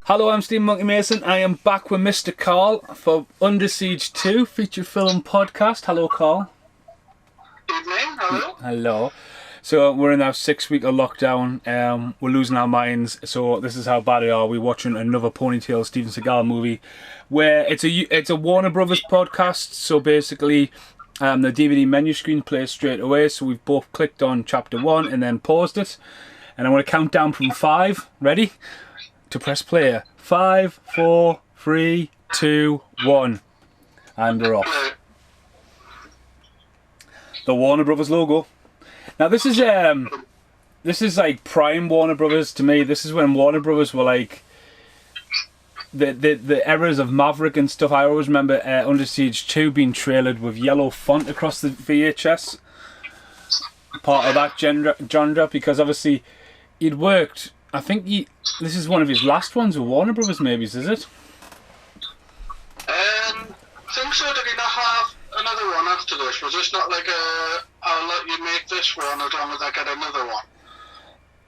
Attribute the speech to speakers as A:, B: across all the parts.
A: Hello, I'm Steve Monkey Mason. I am back with Mr. Carl for Under Siege 2 feature film podcast. Hello, Carl.
B: Evening, hello.
A: Hello. So we're in our 6 week of lockdown. We're losing our minds. So this is how bad it are. We're watching another Ponytail Steven Seagal movie, where it's a Warner Brothers podcast. So basically, the DVD menu screen plays straight away. So we've both clicked on chapter 1 and then paused it. And I'm going to count down from 5. Ready? To press play. 5, 4, 3, 2, 1. And we're off. The Warner Brothers logo. Now this is like prime Warner Brothers to me. This is when Warner Brothers were like the eras of Maverick and stuff. I always remember Under Siege 2 being trailered with yellow font across the VHS. Part of that genre, because obviously he'd worked. I think this is one of his last ones with Warner Brothers, maybe, is it?
B: I think so. Did he not have another one after this? Was this not like I'll let you make this one as long as I get another one?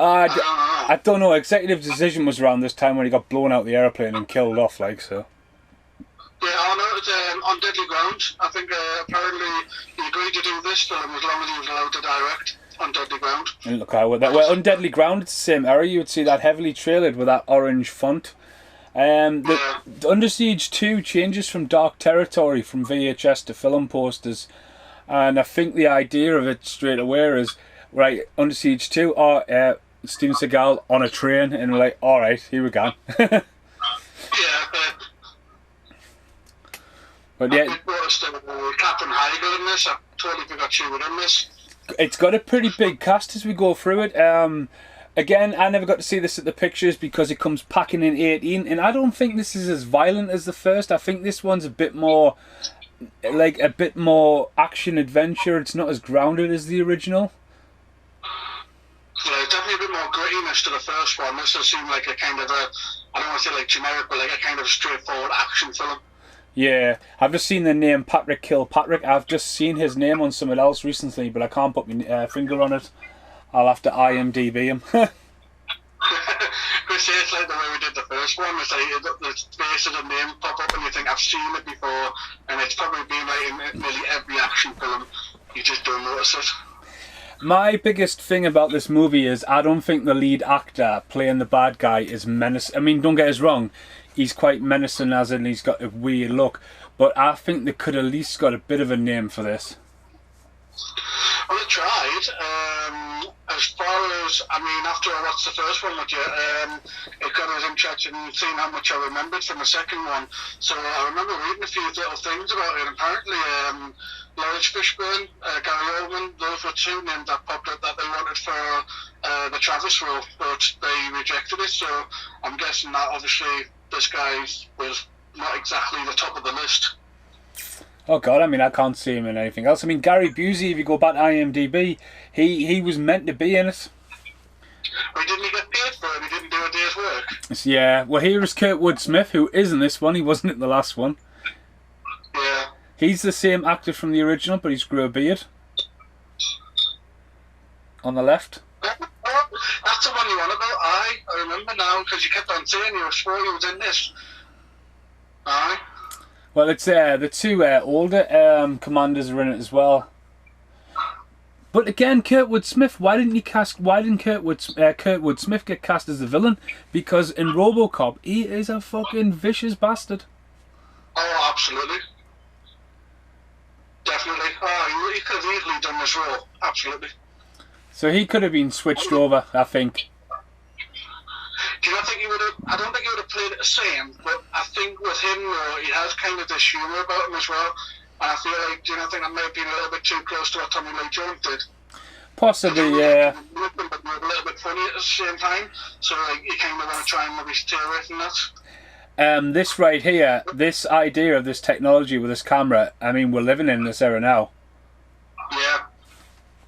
A: I don't know. Executive decision was around this time when he got blown out the airplane and killed off, like so.
B: Yeah, I know it was on Deadly Ground. I think apparently he agreed to do this film as long as he was allowed to direct on Deadly Ground.
A: And look, on Deadly Ground, it's the same era. You would see that heavily trailered with that orange font. The Under Siege 2 changes from Dark Territory from VHS to film posters, and I think the idea of it straight away is right. Under Siege 2, Steven Seagal on a train, and we're like, all right, here we go.
B: Yeah,
A: but yeah,
B: I noticed Captain Heigl in this. I totally forgot she was in this.
A: It's got a pretty big cast as we go through it. Again, I never got to see this at the pictures because it comes packing in 18, and I don't think this is as violent as the first. I think this one's a bit more action adventure. It's not as grounded as the original.
B: Yeah, definitely a bit more grittiness to the first one. This does seem like a kind of I don't want to say like generic, but like a kind of straightforward action film.
A: Yeah, I've just seen the name Patrick Kilpatrick. I've just seen his name on something else recently, but I can't put my finger on it. I'll have to IMDb him.
B: Because it's like the way we did the first one. It's like the space of the name pop up and you think, I've seen it before, and it's probably been like in nearly every action film. You just don't notice it.
A: My biggest thing about this movie is I don't think the lead actor playing the bad guy is menacing. I mean, don't get us wrong, he's quite menacing as in he's got a weird look, but I think they could at least got a bit of a name for this.
B: Well, I tried. As far as, I mean, after I watched the first one with you, it got us interested in seeing how much I remembered from the second one. So I remember reading a few little things about it. Apparently, Lawrence Fishburne, Gary Oldman, those were two names that popped up that they wanted for the Travis role, but they rejected it. So I'm guessing that obviously this guy was not exactly the top of the list.
A: Oh God, I mean, I can't see him in anything else. I mean, Gary Busey, if you go back to IMDb, he was meant to be in it.
B: Well, he didn't get paid for it, he didn't do a day's work.
A: Yeah, well, here is Kurtwood Smith, who is in this one. He wasn't in the last one.
B: Yeah.
A: He's the same actor from the original, but he's grew a beard. On the left.
B: That's the one you want about. I remember now, because you kept on saying you were sure he was in this. Aye.
A: Well, it's the two older commanders are in it as well. But again, Kurtwood Smith. Why didn't Kurtwood Smith get cast as the villain? Because in RoboCop, he is a fucking vicious bastard.
B: Oh, absolutely. Definitely. Oh, he could have easily done this role. Absolutely.
A: So he could have been switched over, I think.
B: Do you not think he would have? I don't think he would have played it the same, but I think with him, he has kind of this humour about him as well. And I feel like, do you not think that may have been a little bit too close to what Tommy Lee Jones did?
A: Possibly, yeah.
B: But a little bit funny at the same time. So like, you kind of want to try and maybe stay away from that.
A: This right here, this idea of this technology with this camera, I mean, we're living in this era now.
B: Yeah.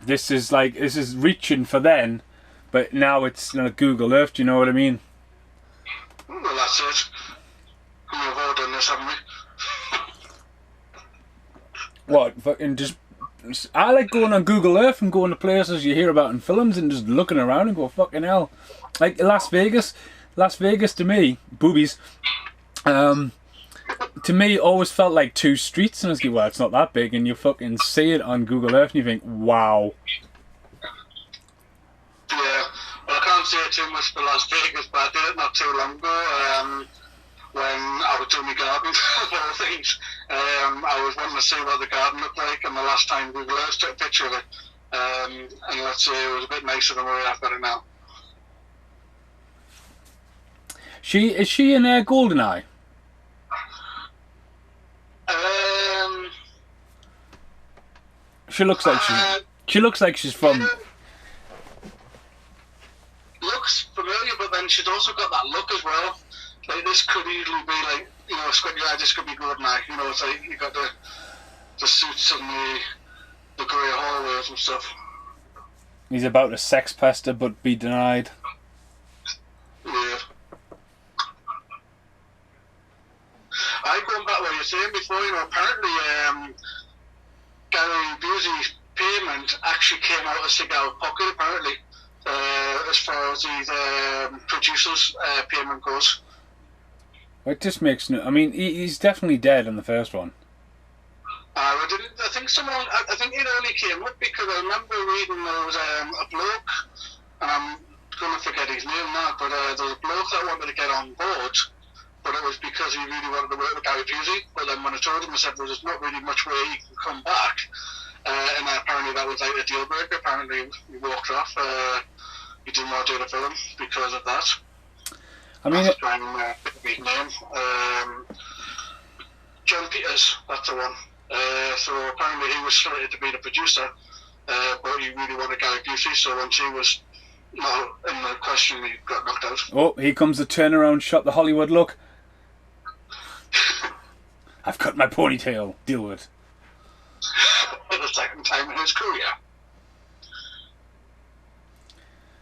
A: This is reaching for then, but now it's Google Earth, do you know what I mean?
B: Well, that's it. We've all done this, haven't we?
A: What, fucking just... I like going on Google Earth and going to places you hear about in films and just looking around and go, fucking hell. Like Las Vegas Las Vegas to me, boobies. To me, always felt like two streets, and I was like, well, it's not that big, and you fucking see it on Google Earth, and you think, wow.
B: Yeah, well, I can't say too much for Las Vegas, but I did it not too long ago. When I was doing my garden, of all things, I was wanting to see what the garden looked like, and the last time Google Earth took a picture of it, and let's say it was a bit nicer than where I've got it now.
A: Is she in GoldenEye? She looks like she's from.
B: Looks familiar, but then she's also got that look as well. Like this could easily be like, you know, Squidgy Eye, this could be GoldenEye. You know, it's like you got the suits and the grey hallways and stuff.
A: He's about to sex pester but be denied.
B: Yeah. Going back what you were saying before, you know, apparently Gary Busey's payment actually came out of Seagal's pocket, apparently, as far as his producer's payment goes.
A: It just makes no. I mean, he's definitely dead in the first one.
B: I think it only came up because I remember reading there was a bloke, and I'm going to forget his name now, but there was a bloke that wanted to get on board, but it was because he really wanted to work with Gary Busey. But then when I told him, I said, well, there's not really much way he can come back. And apparently that was like a deal breaker. Apparently he walked off. He didn't want to do the film because of that.
A: I mean,
B: big name. John Peters, that's the one. So apparently he was slated to be the producer, but he really wanted Gary Busey. So when she was not in the question, he got knocked out.
A: Oh, here comes the turnaround shot, the Hollywood look. I've cut my ponytail. Deal with it.
B: For the second time in his career.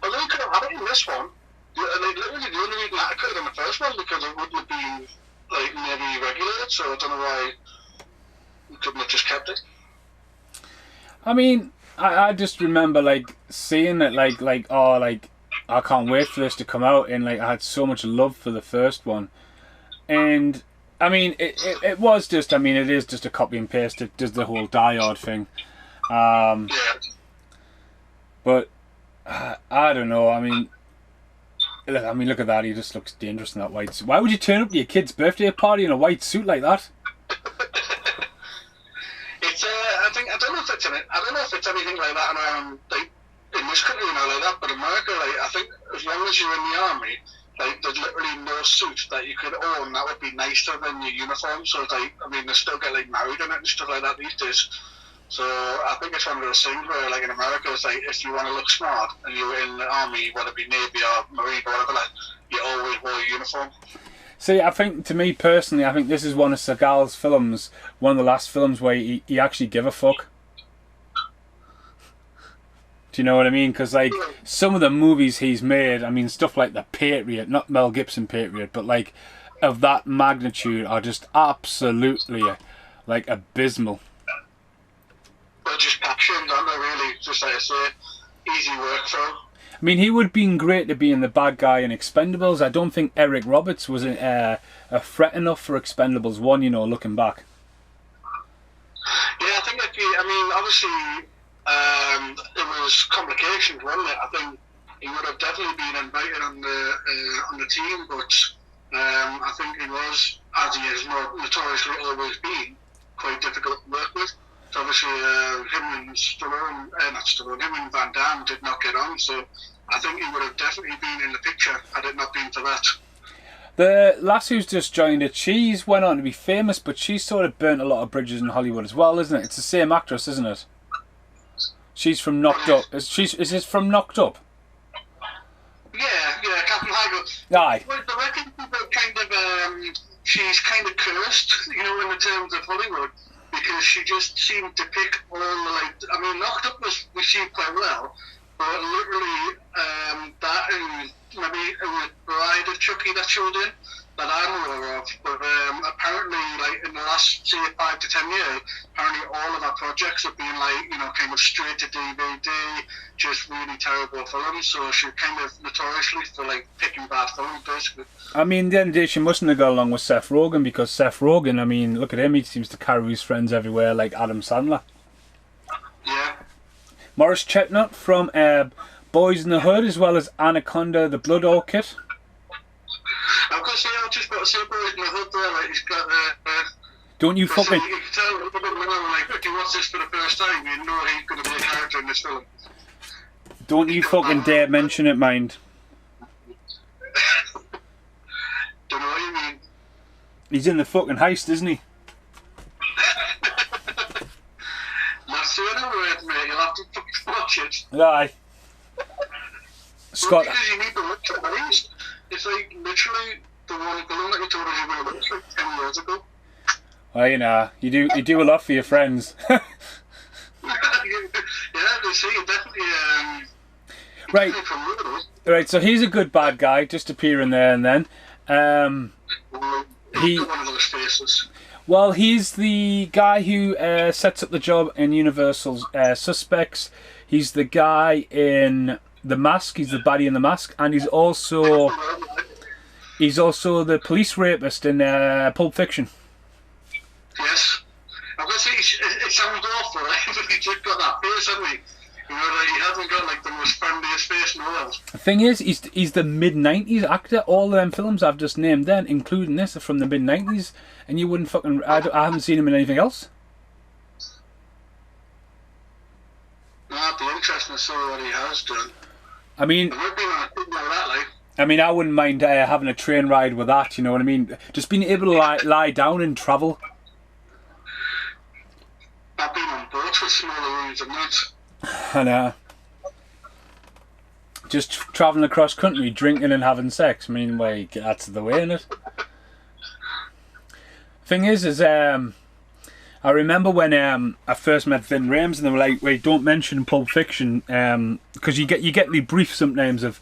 B: Although he could have had it in this one. Like, literally the only reason I could have done the first one because it wouldn't have been like maybe regulated, so I don't know why we couldn't have just kept it.
A: I mean, I just remember like seeing it like I can't wait for this to come out, and like I had so much love for the first one, and I mean it was just, I mean it is just a copy and paste. It does the whole Die Hard thing,
B: Yeah.
A: but I don't know. I mean, look at that. He just looks dangerous in that white suit. Why would you turn up to your kid's birthday party in a white suit like that?
B: It's I don't know if it's anything like that around like in this country, you know, like that. But America, like I think as long as you're in the army, like there's literally no suit that you could own that would be nicer than your uniform. So it's like, I mean, they still get like married in it and stuff like that these days. So I think it's one of those things where, like in America, it's like if you want to look smart and you're in the army, whether it be Navy or Marine or whatever, like you always wear a uniform.
A: See, I think, to me personally, I think this is one of Seagal's films, one of the last films where he actually give a fuck. Do you know what I mean? Because, like, some of the movies he's made, I mean, stuff like The Patriot, not Mel Gibson Patriot, but, like, of that magnitude are just absolutely, like, abysmal.
B: They're just captions, aren't they, really? Just like I say, easy work for him.
A: I mean, he would have been great to be in the bad guy in Expendables. I don't think Eric Roberts was a threat enough for Expendables 1, you know, looking back.
B: Yeah, I think obviously it was complications, wasn't it? I think he would have definitely been invited on the team, but I think he was, as he has notoriously always been, quite difficult to work with. So obviously him and Van Damme did not get on, so I think he would have definitely been in the picture had it not been for that.
A: The lass who's just joined it, she's went on to be famous, but she's sort of burnt a lot of bridges in Hollywood as well, isn't it? It's the same actress, isn't it? She's from Knocked Up. Is this from Knocked Up?
B: Yeah, Captain Hagel.
A: Aye.
B: Well, the reckon she's kind of cursed, you know, in the terms of Hollywood, because she just seemed to pick all the, like, I mean, Knocked Up was received quite well, but literally that and maybe the Bride of Chucky that showed in, that I'm aware of. But apparently, like in the last say 5 to 10 years, apparently all of our projects have been like kind of straight to DVD, just really terrible films. So she's kind of notoriously for like picking bad films, basically.
A: I mean, the end of the day, she mustn't have got along with Seth Rogen, because Seth Rogen, I mean, look at him, he seems to carry his friends everywhere like Adam Sandler.
B: Yeah.
A: Morris Chestnut from Boys in the Hood, as well as Anaconda, the Blood Orchid.
B: I've got to say, I've just got to say, Boys in the Hood there, like he's got
A: Don't you fucking...
B: You can tell a little bit when like, if you watch this for the first time, you know he's going to be a character in this film.
A: Don't you fucking dare mention it, mind.
B: Don't know what you mean.
A: He's in the fucking heist, isn't he?
B: Not saying a word, mate. You'll have to fucking watch it.
A: Aye. Scott...
B: Because you need to look at the heist. It's like literally the one film that you told us you were going to watch like 10 years ago.
A: Well, you do a lot for your friends.
B: Yeah, they say you definitely...
A: Right.
B: From
A: Right, so he's a good bad guy, just appearing there and then. He...
B: one of those faces.
A: Well, he's the guy who sets up the job in Universal's Suspects. He's the guy in The Mask. He's the baddie in The Mask, and he's also the police rapist in Pulp Fiction.
B: Yes. I'm gonna say it sounds awful, right? But he's just got that face, hasn't he? Like he hasn't got like the most friendliest face in the world.
A: The thing is, he's the mid-90s actor. All of them films I've just named then, including this, are from the mid-90s, and you wouldn't fucking... I haven't seen him in anything else.
B: That'd be interesting to see what he has done.
A: I mean...
B: It would be like that, like...
A: I mean, I wouldn't mind having a train ride with that, you know what I mean? Just being able to lie down and travel.
B: I've been on boats with smaller rooms and that.
A: And just travelling across country, drinking and having sex. I mean, like, that's the way, innit? Thing is I remember when I first met Vin Rames, and they were like, "Wait, don't mention Pulp Fiction," because you get the brief sometimes of,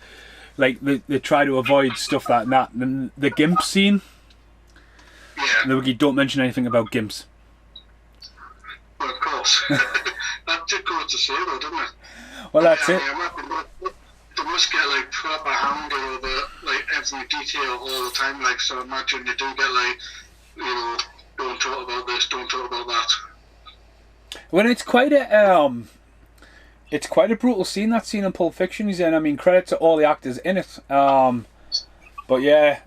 A: like, they try to avoid stuff like that. And the Gimp scene,
B: Yeah.
A: they were like, "Don't mention anything about Gimps."
B: Well, of course. That did go to say though, didn't it?
A: Well, that's it.
B: They must get like proper handle over like every detail all the time, like, so imagine you do get like, don't talk about this, don't talk about that.
A: Well, it's quite a brutal scene, that scene in Pulp Fiction he's in. I mean, credit to all the actors in it. But yeah,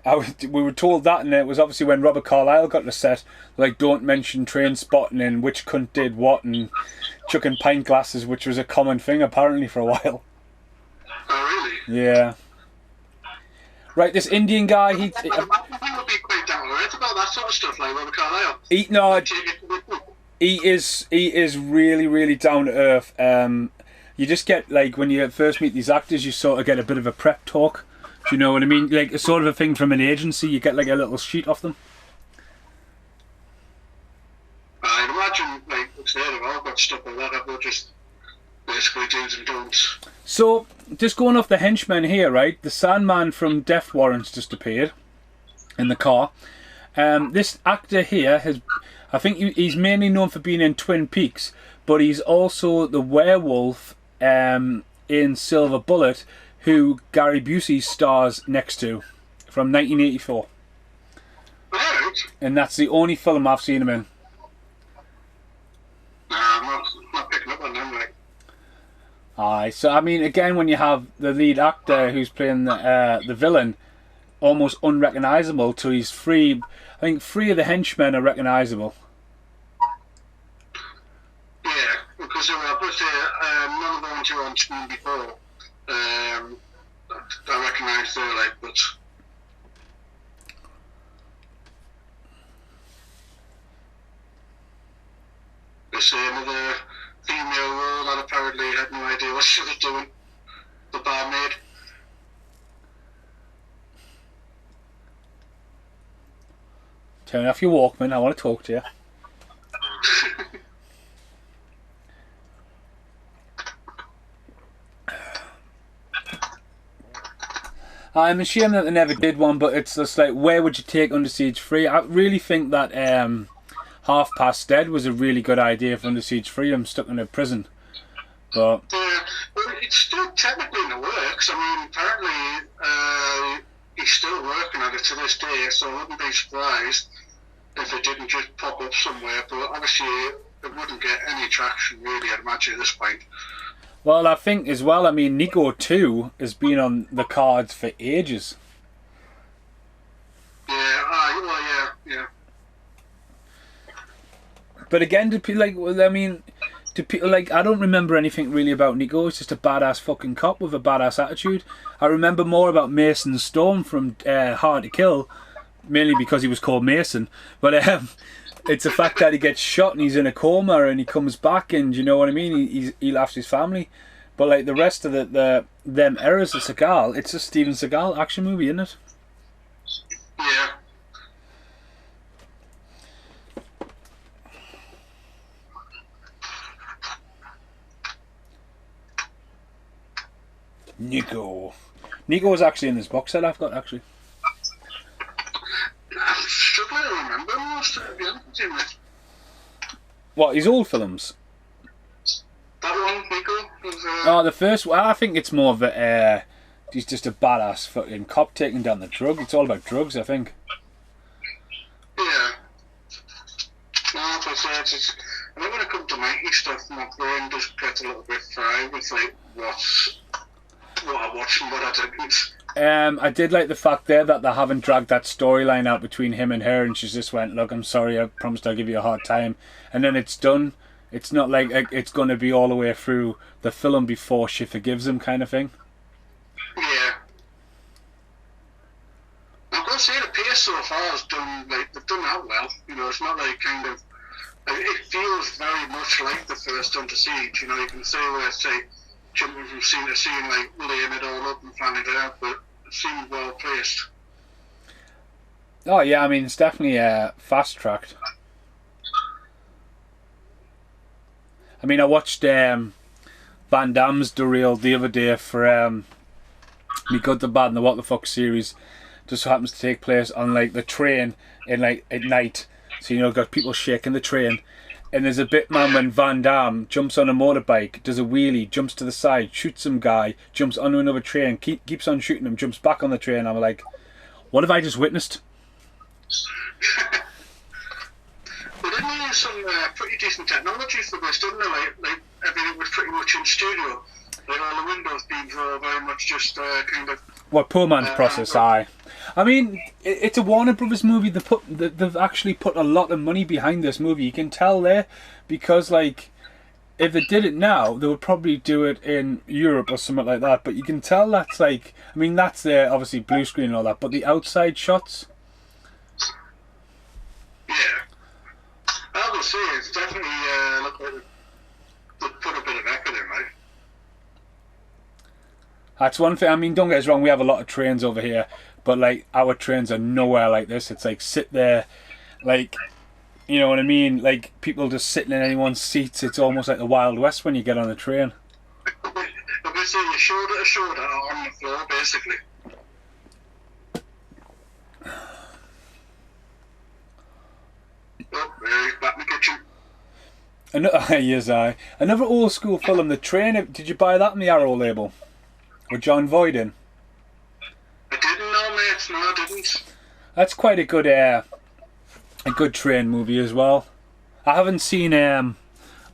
A: we were told that, and it was obviously when Robert Carlyle got to set, like, don't mention train spotting and which cunt did what, and chucking pint glasses, which was a common thing apparently for a while.
B: Oh, really?
A: Yeah. Right, this Indian guy,
B: He would be quite down to earth about that sort of stuff, like Robert Carlyle.
A: He is really, really down to earth. You just get, like, when you first meet these actors, you sort of get a bit of a prep talk. Do you know what I mean? Like, a sort of a thing from an agency. You get like a little sheet off them.
B: I'd imagine, like, they've all got stuff like that, but just basically do's and don'ts.
A: So, just going off the henchman here, right? The Sandman from Death Warrants just appeared in the car. This actor here I think he's mainly known for being in Twin Peaks, but he's also the werewolf in Silver Bullet, who Gary Busey stars next to, from 1984.
B: Right.
A: And that's the only film I've seen him in.
B: I'm not picking up on them, like.
A: Aye, so I mean, again, when you have the lead actor who's playing the villain, almost unrecognisable till he's free. I think 3 of the henchmen are recognisable.
B: Yeah, because obviously none of the ones who were on screen before, I recognise they're like, but. There's another female role that apparently had no idea what she was doing. The barmaid.
A: Turn off your Walkman, I want to talk to you. I'm ashamed that they never did one, but it's just like, where would you take Under Siege 3? I really think that Half Past Dead was a really good idea for Under Siege 3. I'm stuck in a prison. But
B: Yeah, well, it's still technically in the works. I mean, apparently he's still working on it to this day, so I wouldn't be surprised if it didn't just pop up somewhere. But obviously, it wouldn't get any traction, really, I'd imagine, at this point.
A: well, I think as well, I mean, Nico 2 has been on the cards for ages.
B: Yeah, well, yeah.
A: But again, do people like? Well, I mean, do people like? I don't remember anything really about Nico. It's just a badass fucking cop with a badass attitude. I remember more about Mason Storm from Hard to Kill, mainly because he was called Mason. But it's the fact that he gets shot and he's in a coma and he comes back, and you know what I mean. He laughs his family. But like the rest of them eras of Seagal, it's a Steven Seagal action movie, isn't it?
B: Yeah.
A: Nico. Nico was actually in this box set I've got, actually.
B: I'm struggling to remember most of it, isn't it?
A: What, his old films?
B: That one, Nico, was,
A: Oh, the first one, I think it's more of a, he's just a badass fucking cop taking down the drug. It's all about drugs, I think.
B: yeah. No, but it's, I think when it comes to 90s stuff, my brain just gets a little bit fried with, like, what I watched and what I didn't.
A: I did like the fact there that they haven't dragged that storyline out between him and her, and she just went, look, I'm sorry, I promised I'll give you a hard time. And then it's done. It's not like it's going to be all the way through the film before she forgives him kind of thing.
B: Yeah. I've got to say, the pace so far has done, like, they've done that well. You know, it's not like kind of, it feels very much like the first Under Siege. You know, you can say where it's like jumping from scene to scene, like laying it all up and planning it out, but it seems well placed.
A: Oh yeah, I mean it's definitely fast tracked. I mean I watched Van Damme's The Real the other day for Me Good, the Bad and the What the Fuck series. Just so happens to take place on like the train in like at night. So you know got people shaking the train. And there's a bit, man, when Van Damme jumps on a motorbike, does a wheelie, jumps to the side, shoots some guy, jumps onto another train, keeps on shooting him, jumps back on the train. I'm like, what have I just witnessed?
B: They did use some pretty decent technology for this, didn't they? Like everything was pretty much in studio. Like all the windows being very much just kind of.
A: What poor man's process, aye. I mean, it's a Warner Brothers movie. They've actually put a lot of money behind this movie. You can tell there, because like, if they did it now, they would probably do it in Europe or something like that. But you can tell that's like, I mean, that's there obviously blue screen and all that. But the outside shots.
B: Yeah, I would say it's definitely look like they put a bit of effort in, right?
A: That's one thing. I mean, don't get us wrong. We have a lot of trains over here, but like our trains are nowhere like this. It's like sit there, like, you know what I mean. Like people just sitting in anyone's seats. It's almost like the Wild West when you get on a train.
B: I'm gonna say you're shoulder to shoulder on the floor, basically. Oh, there he's back in the kitchen.
A: Another old school film, The Train. Did you buy that on the Arrow label? With John Voight in.
B: I didn't know, mate. No, I didn't.
A: That's quite a good train movie as well. I haven't seen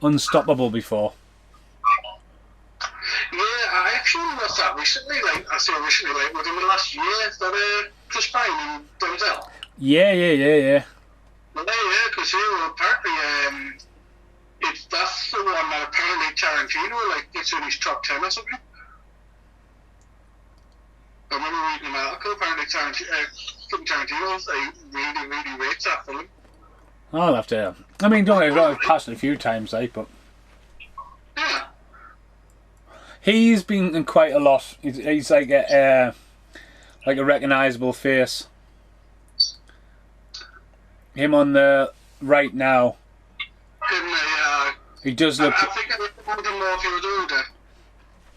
A: Unstoppable before.
B: Yeah, I actually watched that recently. Like I say recently, like within the last year. That Chris Pine and Denzel.
A: Yeah.
B: Well, yeah, because apparently that's the one that apparently Tarantino like gets in his top 10 or something. I remember reading an article, apparently Tarantino really rates that film.
A: I'll have to. I mean, don't get me wrong, I've passed it a few times, like, but
B: Yeah.
A: he's been in quite a lot. He's like a recognisable face. Him on the right now. He does look.
B: I think I recommend him more if he was older.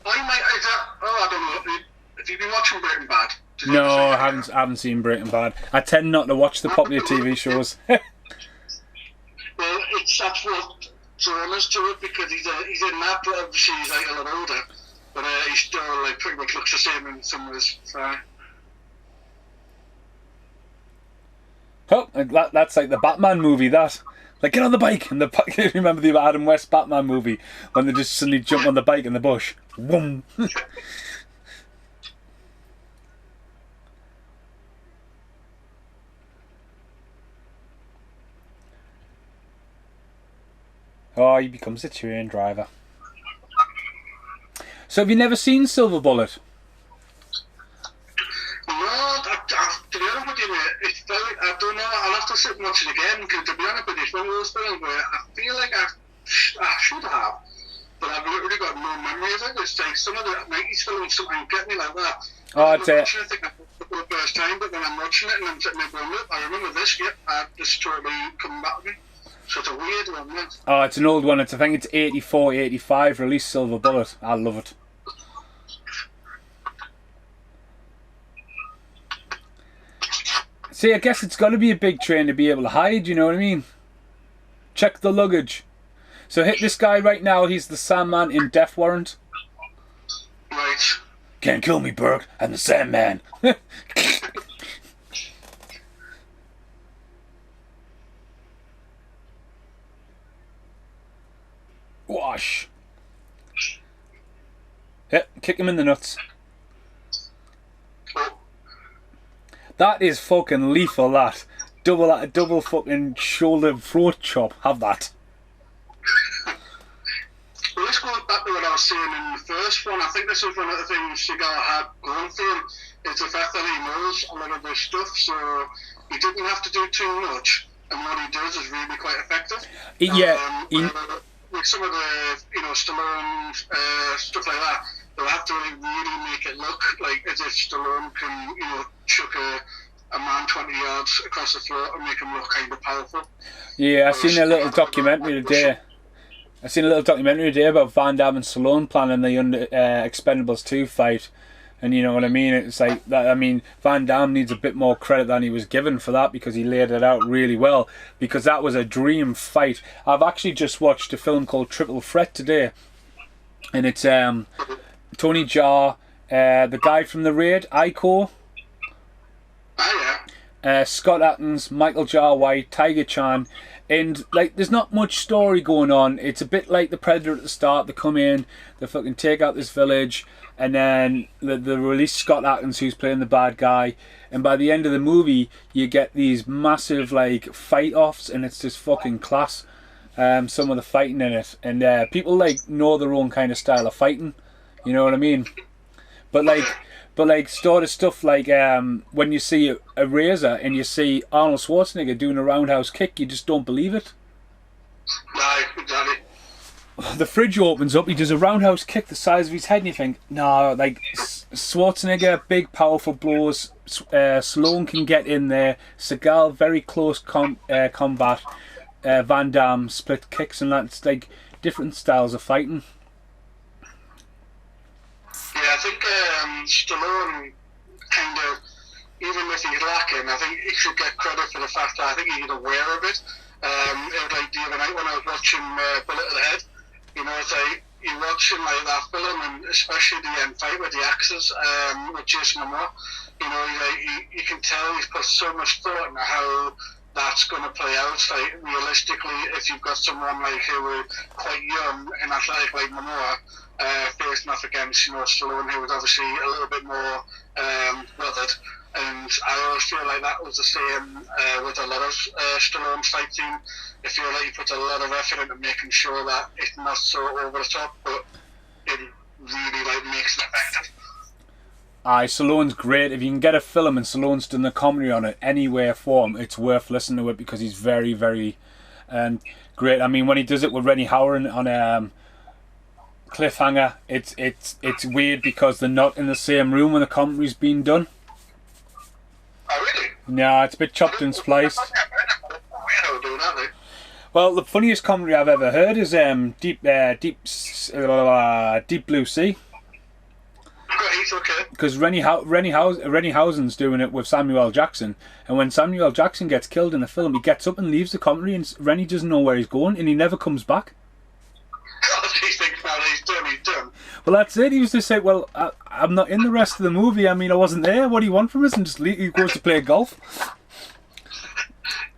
B: I don't know. Have you been watching Breaking Bad? Did you
A: No,
B: ever see
A: I
B: it?
A: haven't seen Breaking Bad. I tend not to watch the popular TV shows.
B: Well, that's what drawn us to it, because he's in that, but obviously he's like a lot older, but he still like pretty much looks the same in some ways. So.
A: Oh, that's like the Batman movie, that. Like, get on the bike! And remember the Adam West Batman movie? When they just suddenly jump on the bike in the bush. Whoom! Oh, he becomes a train driver. So have you never seen Silver Bullet?
B: No, to be honest with you, mate, it's very, I don't know, I'll have to sit and watch it again, because to be honest with you, it's one of those films where I feel like I should have, but I've literally got no memory of it. It's like some of the 90s films sometimes get me like that.
A: Oh,
B: I'm watching it, I think for the first time, but then I'm watching it and I'm sitting there going, look, I remember this, yep, this totally coming back to me. So it's a weird one, man.
A: Oh, it's an old one. I think it's 84, 85 released, Silver Bullet. I love it. See, I guess it's got to be a big train to be able to hide, you know what I mean? Check the luggage. So hit this guy right now, he's the Sandman in Death Warrant.
B: Right.
A: Can't kill me, Burke. I'm the Sandman. Wash. Yep, kick him in the nuts.
B: Oh.
A: That is fucking lethal, that. Double fucking shoulder throat chop. Have that.
B: Well, let's go back to what I was saying in the first one. I think this is one of the things Seagal had going for him, is the fact that he knows a lot of this stuff, so he didn't have to do too much, and what he does is really quite effective. With some of the, Stallone stuff like that, they'll have to really make it look like as if Stallone can, chuck a man 20 yards across the floor and make him look kind of powerful.
A: Yeah, I seen a little documentary today. About Van Damme and Stallone planning the Expendables 2 fight. And you know what I mean? It's like that. I mean, Van Damme needs a bit more credit than he was given for that, because he laid it out really well. Because that was a dream fight. I've actually just watched a film called Triple Threat today, and it's Tony Jaa, the guy from The Raid, Ico, Scott Atkins, Michael Jai White, Tiger Chan. And like, there's not much story going on. It's a bit like The Predator at the start. They come in, they fucking take out this village, and then they release Scott Atkins, who's playing the bad guy. And by the end of the movie, you get these massive like fight offs, and it's just fucking class. Some of the fighting in it, and people like know their own kind of style of fighting. You know what I mean? But sort of stuff like when you see a Razor and you see Arnold Schwarzenegger doing a roundhouse kick, you just don't believe it.
B: No, exactly.
A: The fridge opens up, he does a roundhouse kick the size of his head, and you think, no, like Schwarzenegger, big powerful blows, Stallone can get in there, Seagal, very close combat, Van Damme, split kicks, and that's like different styles of fighting.
B: Yeah, I think Stallone kind of, even if he's lacking, I think he should get credit for the fact that I think he's aware of it. It was like the other night when I was watching Bullet to the Head, it's like you're watching like that film, and especially the end fight with the axes with Jason Momoa. You can tell he's put so much thought into how that's going to play out. Like realistically, if you've got someone like who are quite young and athletic like Momoa, facing off against Stallone, who was obviously a little bit more weathered. And I always feel like that was the same with a lot of Stallone's fight team. I feel like he puts a lot of effort into making sure that it's not so over the top, but it really makes it effective.
A: Aye, Stallone's great. If you can get a film and Stallone's done the comedy on it, any way or form, it's worth listening to it, because he's very, very great. I mean, when he does it with Rennie Howard on Cliffhanger, it's weird because they're not in the same room when the comedy's being done.
B: Oh, really?
A: Nah, it's a bit chopped and spliced. Well, the funniest comedy I've ever heard is Deep Blue Sea.
B: He's okay.
A: Because Rennie Housen's doing it with Samuel L. Jackson, and when Samuel L. Jackson gets killed in the film, he gets up and leaves the commentary, and Rennie doesn't know where he's going, and he never comes back.
B: He thinks now he's done.
A: Well, that's it. He was just like, well, I'm not in the rest of the movie. I mean, I wasn't there. What do you want from us? And just leave. He goes to play golf.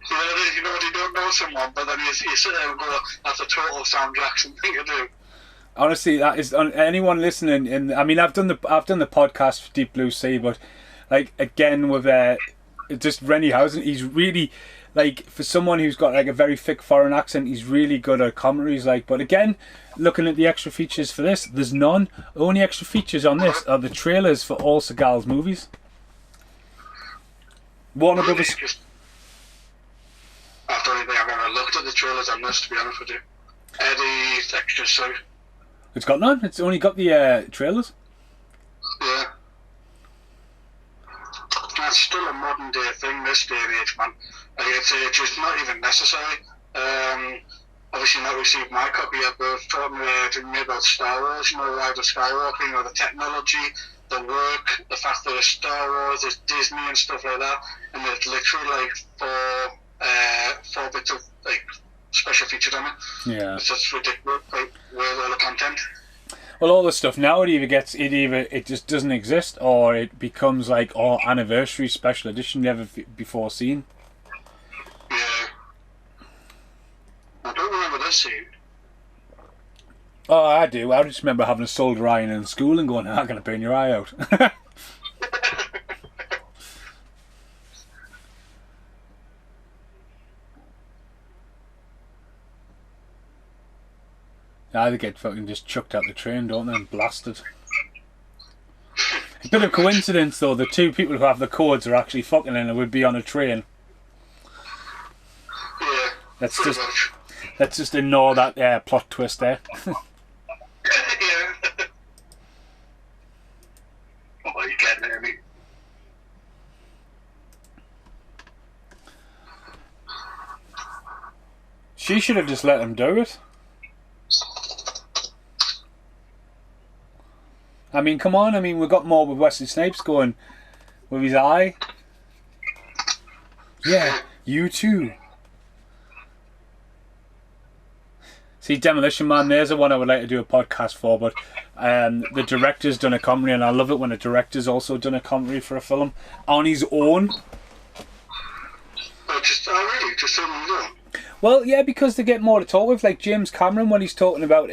B: You know what, you don't know someone, but then you sit there and go, that's a total Sam Jackson thing to do.
A: Honestly, that is anyone listening. I mean, I've done the podcast for Deep Blue Sea, but like again with just Rennie Housen, he's really like, for someone who's got like a very thick foreign accent, he's really good at commentaries. Like, but again, looking at the extra features for this, there's none. The only extra features on this are the trailers for all Seagal's movies. Warner Brothers.
B: I don't think I've ever looked at the trailers on this, to be honest with you. The extras, so.
A: It's got none. It's only got the trailers.
B: Yeah. That's still a modern day thing, this day and age, man. Like, it's just not even necessary. Obviously not received my copy yet, but I've talking to me about Star Wars, you know, Rise of Skywalker, you know, the technology, the work, the fact that it's Star Wars, it's Disney and stuff like that, and there's literally like four bits of like special features on it.
A: Yeah.
B: It's just ridiculous. Like, where's all the content?
A: Well, all the stuff now, it just doesn't exist, or it becomes like anniversary special edition never before seen.
B: Yeah. I don't remember this scene.
A: Oh, I do. I just remember having a solder iron in school and going, "I'm going to burn your eye out." They get fucking just chucked out the train, don't they, and blasted. A bit of coincidence, though, the two people who have the codes are actually fucking in and would be on a train.
B: Yeah.
A: Let's just ignore that plot twist there.
B: Yeah. Oh, you can't hear me.
A: She should have just let him do it. I mean, come on. I mean, we've got more with Wesley Snipes going with his eye. Yeah, you too. See, Demolition Man, there's the one I would like to do a podcast for, but the director's done a commentary, and I love it when a director's also done a commentary for a film on his own.
B: Just so you know.
A: Well, yeah, because they get more to talk with, like James Cameron when he's talking about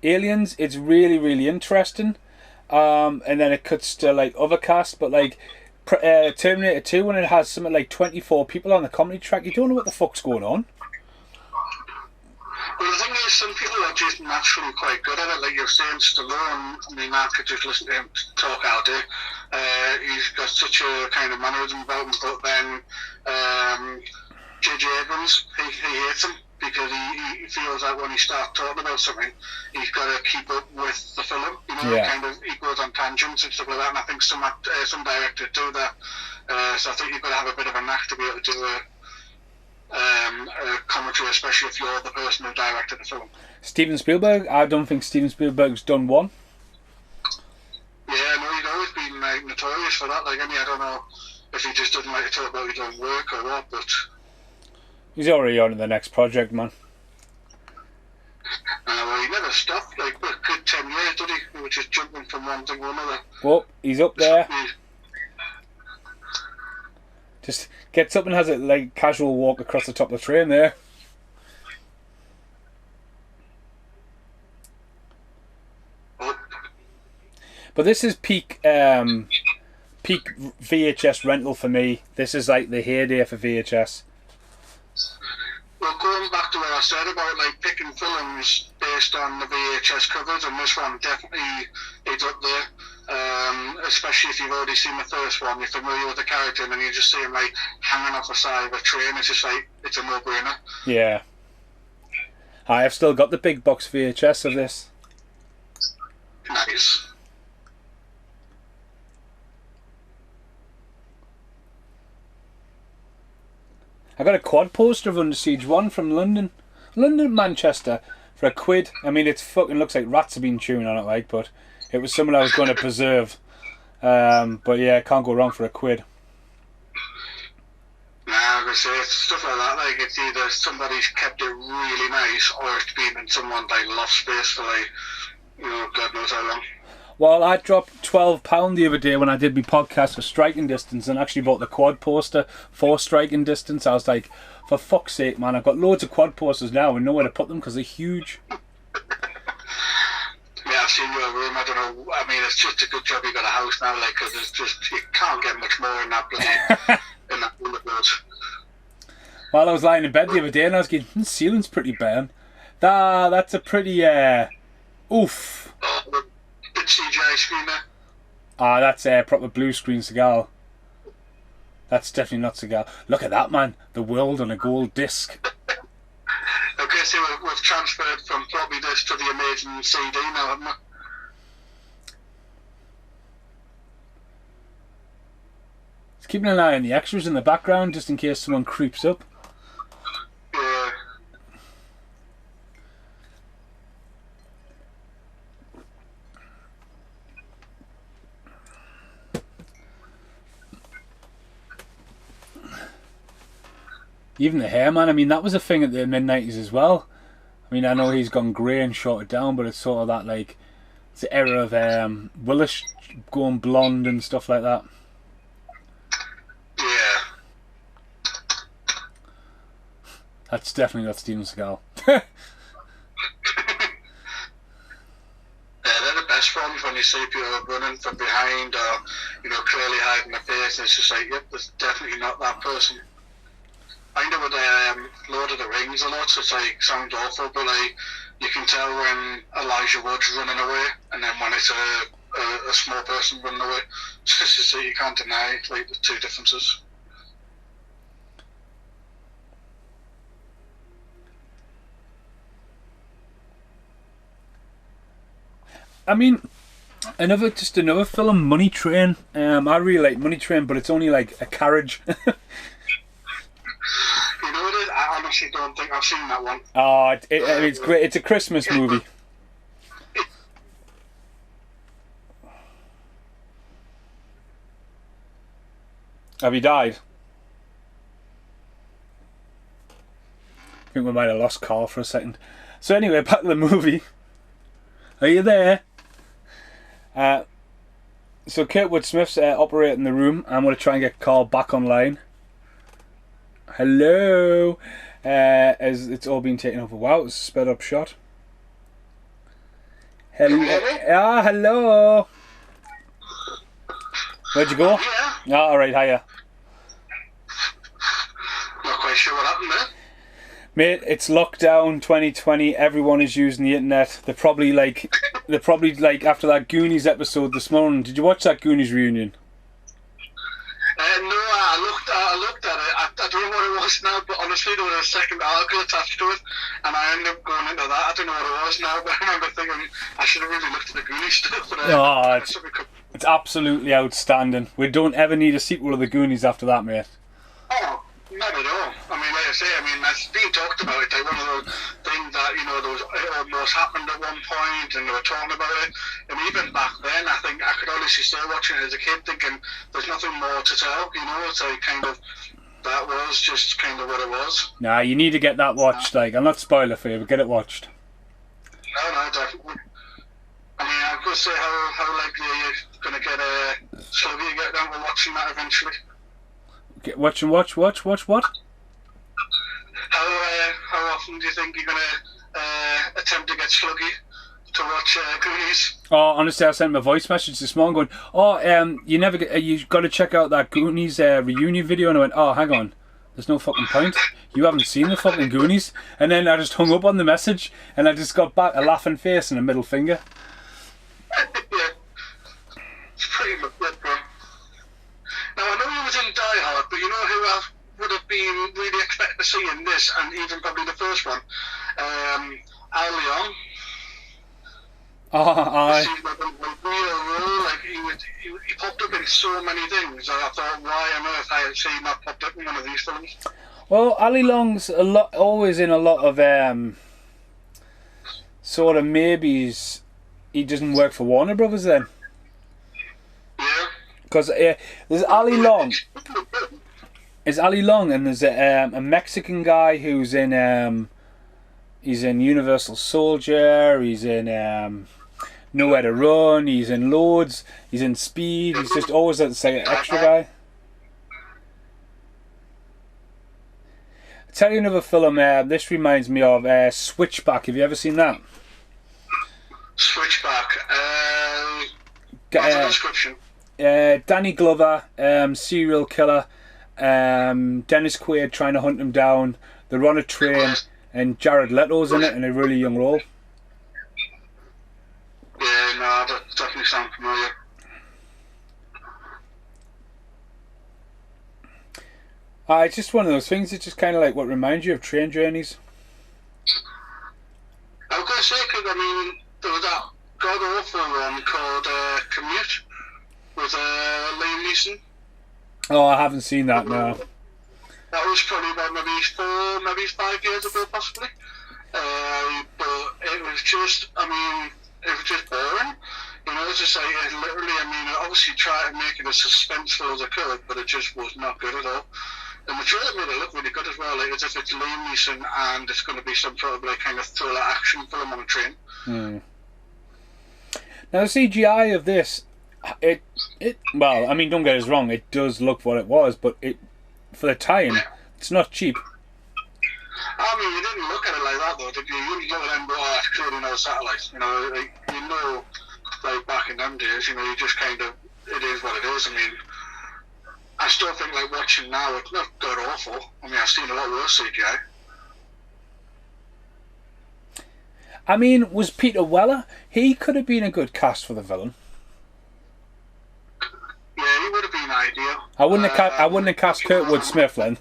A: Aliens. It's really, really interesting. And then it cuts to like other cast, but like Terminator 2, when it has something like 24 people on the comedy track, you don't know what the fuck's going on.
B: Well, the thing is, some people are just naturally quite good at it. Like you're saying, Stallone, I mean, I could just listen to him talk out there. He's got such a kind of mannerism about him, but then J.J. Abrams, he hates him because he feels that when he starts talking about something, he's got to keep up with the film. You know,
A: Yeah.
B: he goes on tangents and stuff like that. And I think some directors do that. So I think you've got to have a bit of a knack to be able to do a commentary, especially if you're the person who directed the film.
A: Steven Spielberg, I don't think Steven Spielberg's done one.
B: Yeah, no, he'd always been like notorious for that. Like, I mean, I don't know if he just doesn't like to talk about his own work or what, but
A: He's already on to the next project, man.
B: well, he never stopped. Like, a good 10 years, did he? He was just jumping from one thing to another.
A: Well, he's up there. Just gets up and has a like casual walk across the top of the train there. But this is peak VHS rental for me. This is like the heyday for VHS.
B: Well, going back to what I said about like picking films based on the VHS covers, and this one definitely is up there. Especially if you've already seen the first one, you're familiar with the character, and then you just see him like hanging off the side of a train. It's just like, it's a no-brainer.
A: Yeah. I've still got the big box VHS of this.
B: Nice.
A: I got a quad poster of Under Siege 1 from London, Manchester, for £1. I mean, it's fucking looks like rats have been chewing on it, like, but it was someone I was going to preserve. But yeah, can't go wrong for a quid.
B: Nah, I was say it's stuff like that. Like it's either somebody's kept it really nice, or it's been in someone's like loft space for like, God knows how long.
A: Well, I dropped £12 the other day when I did my podcast for Striking Distance, and actually bought the quad poster for Striking Distance. I was like, for fuck's sake, man, I've got loads of quad posters now and nowhere to put them because they're huge.
B: Yeah, I've seen your room. I don't know. I mean, it's just a good job you got a house now, like, because it's just you can't get much more in that bloody in that room of yours.
A: Well, I was lying in bed the other day and I was going, the ceiling's pretty bare. That's a pretty oof.
B: Oh, bit CGI screen there.
A: That's proper blue screen Seagal. That's definitely not Seagal. Look at that, man. The world on a gold disc.
B: Okay, so we've transferred from floppy disk to the amazing CD now, haven't we?
A: Just keeping an eye on the extras in the background just in case someone creeps up.
B: Yeah.
A: Even the hair, man. I mean, that was a thing at the mid-90s as well. I mean, I know he's gone grey and shorted down, but it's sort of that, like, it's the era of Willis going blonde and stuff like that.
B: Yeah.
A: That's definitely not Steven Seagal.
B: Yeah, they're the best ones when you see people running from behind or, clearly hiding their face, and it's just like, yep, that's definitely not that person. I know with Lord of the Rings a lot, so it's like, sounds awful, but like, you can tell when Elijah Wood's running away, and then when it's a small person running away. So you can't deny, like, the two differences.
A: I mean, another film, Money Train. I really like Money Train, but it's only like a carriage.
B: You know what it is? I honestly don't think I've seen that one.
A: Oh, it's great. It's a Christmas movie. Have you died? I think we might have lost Carl for a second. So anyway, back to the movie. Are you there? So Kurtwood Smith's operating the room. I'm going to try and get Carl back online. Hello. As it's all been taken over. Wow, it's a sped up shot. Hello. Ah, hello. Where'd you go?
B: Yeah.
A: Ah, alright, hiya.
B: Not quite sure what happened there.
A: Mate, it's lockdown 2020. Everyone is using the internet. They're probably like after that Goonies episode this morning. Did you watch that Goonies reunion?
B: No, I looked at it. I don't know what it was now, but honestly, there was a second article attached to it, and I ended up going into that. I don't know what it was now, but I remember thinking I should have really looked at the Goonies stuff. But
A: it's absolutely outstanding. We don't ever need a sequel of the Goonies after that, mate.
B: Oh, not at all. I mean, like I say, that's being talked about. It's like one of those things that, there was almost happened at one point, and they were talking about it. And even back then, I think I could honestly still watching it as a kid, thinking there's nothing more to tell. It's like that was just kind of what it was.
A: Nah, you need to get that watched. Like, I'll not spoil it for you, but get it watched.
B: No, definitely. I mean, I'm going to say how likely are you going to get Sluggy to get down to watching that eventually?
A: Watch what?
B: How often do you think you're going to attempt to get Sluggy to watch Goonies?
A: Oh, honestly, I sent him a voice message this morning going, you got to check out that Goonies reunion video, and I went, oh, hang on, there's no fucking point. You haven't seen the fucking Goonies. And then I just hung up on the message, and I just got back a laughing face and a middle finger.
B: Yeah, it's pretty much it, bro. Now, I know he was in Die Hard, but you know who I would have been really expecting to see in this, and even probably the first one? Al Leong.
A: Aye.
B: He popped up in so many things, and I thought, why on earth I had seen that popped up in one of these films?
A: Well, Ali Long's always in a lot of sort of maybes he doesn't work for Warner Brothers then.
B: Yeah.
A: Because there's Ali Long. There's Ali Long, and there's a Mexican guy who's in he's in Universal Soldier. He's in Nowhere to Run. He's in loads. He's in Speed. He's just always that say extra guy. I'll tell you another film. This reminds me of Switchback. Have you ever seen that?
B: Switchback. What's the description?
A: Danny Glover, serial killer. Dennis Quaid trying to hunt him down. They're on a train, and Jared Leto's in it in a really young role.
B: Yeah, no, that definitely sounds familiar.
A: It's just one of those things. It's just kind of like what reminds you of train journeys.
B: I was going to say, because I mean, there was that god awful one called Commute with Liam Neeson.
A: Oh, I haven't seen that, no.
B: That was probably about maybe 5 years ago, possibly. But it was just, I mean, it was just boring. You know, as I say, it literally, I mean, obviously tried to make it as suspenseful as I could, but it just was not good at all. And the trailer made it look really good as well, like as if it's Liam Neeson and it's going to be some sort of like kind of thriller action film on a train.
A: Now the CGI of this, it well, I mean, don't get us wrong, it does look what it was, but it for the time, it's not cheap.
B: I mean, you didn't look at it like that though, did you? You didn't look at it and go, oh, that's clearly no satellite. You know, like back in them days, you know, you just kind of, it is what it is. I mean, I still think like watching now, it's not god awful. I mean, I've seen a lot worse CGI.
A: I mean, was Peter Weller? He could have been a good cast for the villain.
B: Yeah, he would have been ideal.
A: I wouldn't have cast Kurtwood Smith then.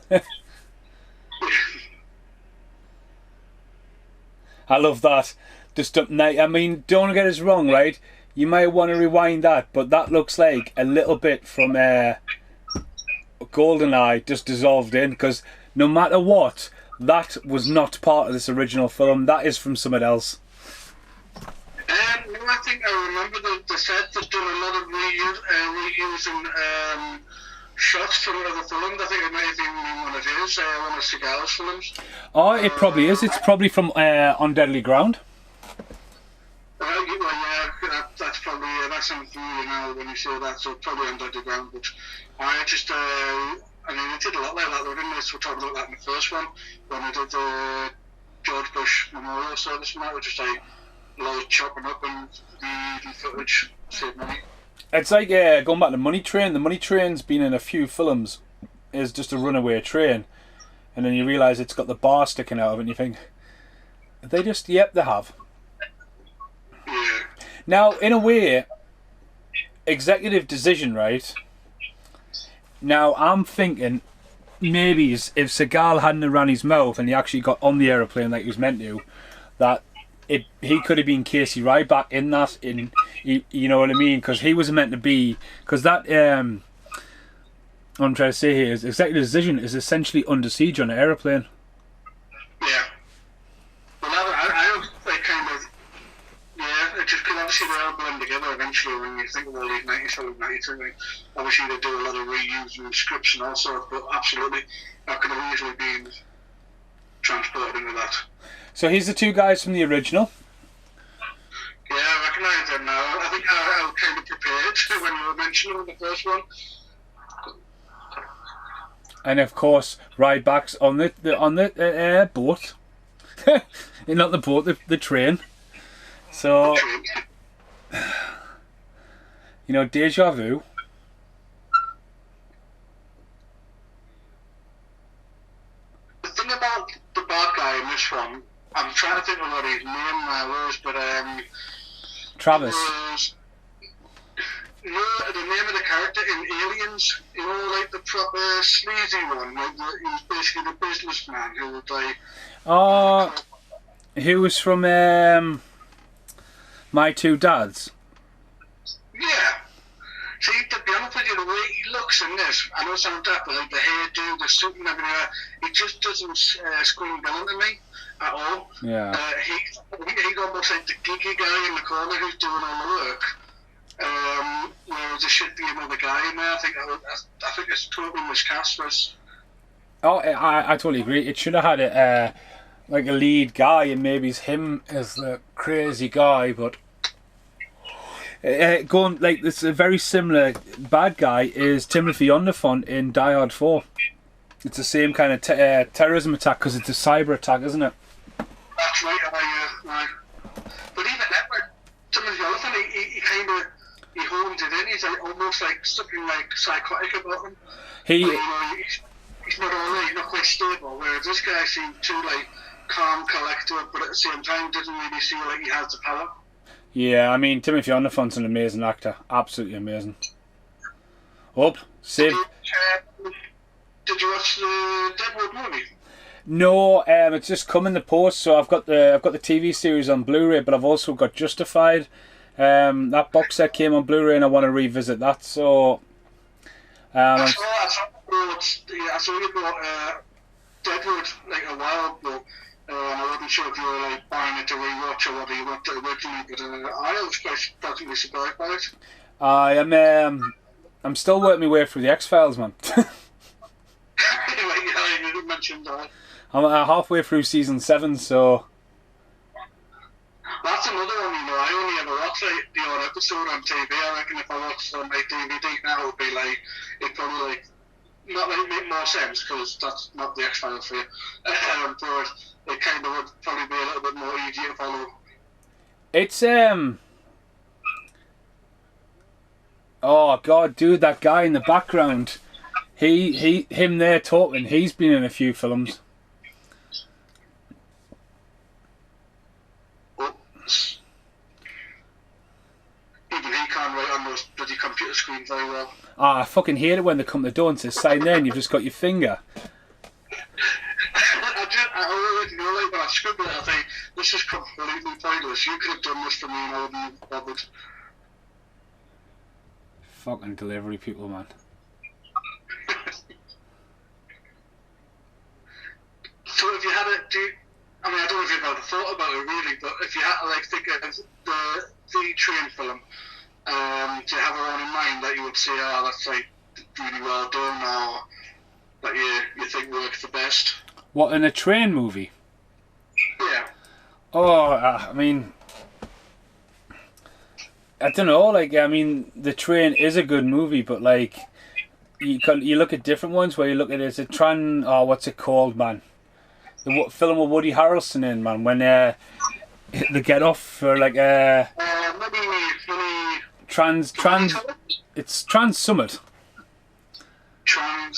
A: I love that. Just I mean, don't get us wrong, right? You might want to rewind that, but that looks like a little bit from GoldenEye just dissolved in, because no matter what, that was not part of this original film. That is from something else.
B: No, I think I remember the set that done a lot of reusing shots from other films. I think it may have been one of his, one of Seagal's films.
A: Oh, it probably is. It's probably from On Deadly Ground.
B: That's probably that sounds familiar now when you say that. So probably On Deadly Ground, but I just I mean, it did a lot like that. Though, didn't it? So we're talking about that in the first one when I did the George Bush Memorial Service, and that was just like a lot of chopping up and the footage save money.
A: It's like going back to Money Train. The Money Train's been in a few films. Is just a runaway train, and then you realise it's got the bar sticking out of it, and you think, they just, yep, they have.
B: Yeah.
A: Now, in a way, executive decision, right? Now, I'm thinking maybe if Seagal hadn't ran his mouth and he actually got on the aeroplane like he was meant to, that he could have been Casey Ryback in that. You know what I mean? Because he was meant to be. Because that what I'm trying to say here is executive decision is essentially Under Siege on an aeroplane.
B: Yeah. Well, I like kind of. Yeah, it just because obviously they all blend together eventually when you think of all these 97, 93. Obviously they do a lot of reusing scripts and all sorts, but absolutely that could have easily been transported into that.
A: So here's the two guys from the original.
B: Yeah, I recognise them now. I think I was kind of prepared when you were mentioning the first one.
A: And of course, Ryback's on the boat. Not the boat, the train. So, you know, deja vu.
B: The thing about the bad guy in this one, I'm trying to think of what his name was, but
A: Travis.
B: The name of the character in Aliens, you know, like the proper sleazy one, like he was basically the businessman who would like.
A: Oh, who was from My Two Dads?
B: Yeah. See, the be honest with you, the way he looks in this, I know it's on that, but like the hairdo, the suit and everything, he just doesn't scream villain to me at all.
A: Yeah.
B: He's almost like the geeky guy in the corner who's doing all the work. Whereas there should be another guy in there. I think it's totally miscast.
A: Oh, I totally agree. It should have had a like a lead guy, and maybe it's him as the crazy guy. But going like this, a very similar bad guy is Timothy Olyphant in Die Hard 4. It's the same kind of terrorism attack because it's a cyber attack, isn't it?
B: That's right. Right. But even that, like, Timothy Olyphant, he kind of hones it in. He's like, almost like something like psychotic about him. He's not quite stable. Whereas this guy seemed too like calm, collected, but at the same time didn't really feel like he has the power.
A: Yeah, I mean Timothy Olyphant's an amazing actor, absolutely amazing. Save.
B: Did you watch the Deadwood movie?
A: No, it's just come in the post. So I've got the TV series on Blu-ray, but I've also got Justified. That box set came on Blu-ray, and I want to revisit that. So.
B: I saw you bought Deadwood like a while ago. I wasn't sure if you were like buying it to rewatch or whether you watched it originally, but I was quite pleasantly surprised by it.
A: I'm still working my way through the X-Files, man.
B: Yeah, you mentioned that.
A: I'm halfway through season 7, so.
B: That's another one, I only ever watched like, the odd episode on TV. I reckon if I watched it on my DVD now, it would be like, it'd probably like, not like make more sense, because that's not the X-Files for you. But it kind of would probably be a little bit more easy to follow.
A: It's, oh god, dude, that guy in the background, him there talking, he's been in a few films.
B: Even he can't write on those bloody computer screens very well.
A: I fucking hate it when they come to the door and say sign there and you've just got your finger.
B: I already know, like, when I scribble it, I think, this is completely pointless. You could have done this for me and I wouldn't have bothered.
A: Fucking delivery people, man.
B: So if you had it, I don't know if you've ever thought about it really, but if you had to like think of the train film, do you have one in mind that you would say, oh, that's like really well done, or that you think works the best?
A: What, in a train movie?
B: Yeah.
A: Oh, I mean, I don't know. Like, I mean, The Train is a good movie, but like, you look at different ones where you look at it as a what's it called, man? The film with Woody Harrelson in, man, when they get off for like
B: maybe
A: it's Trans Summit.
B: I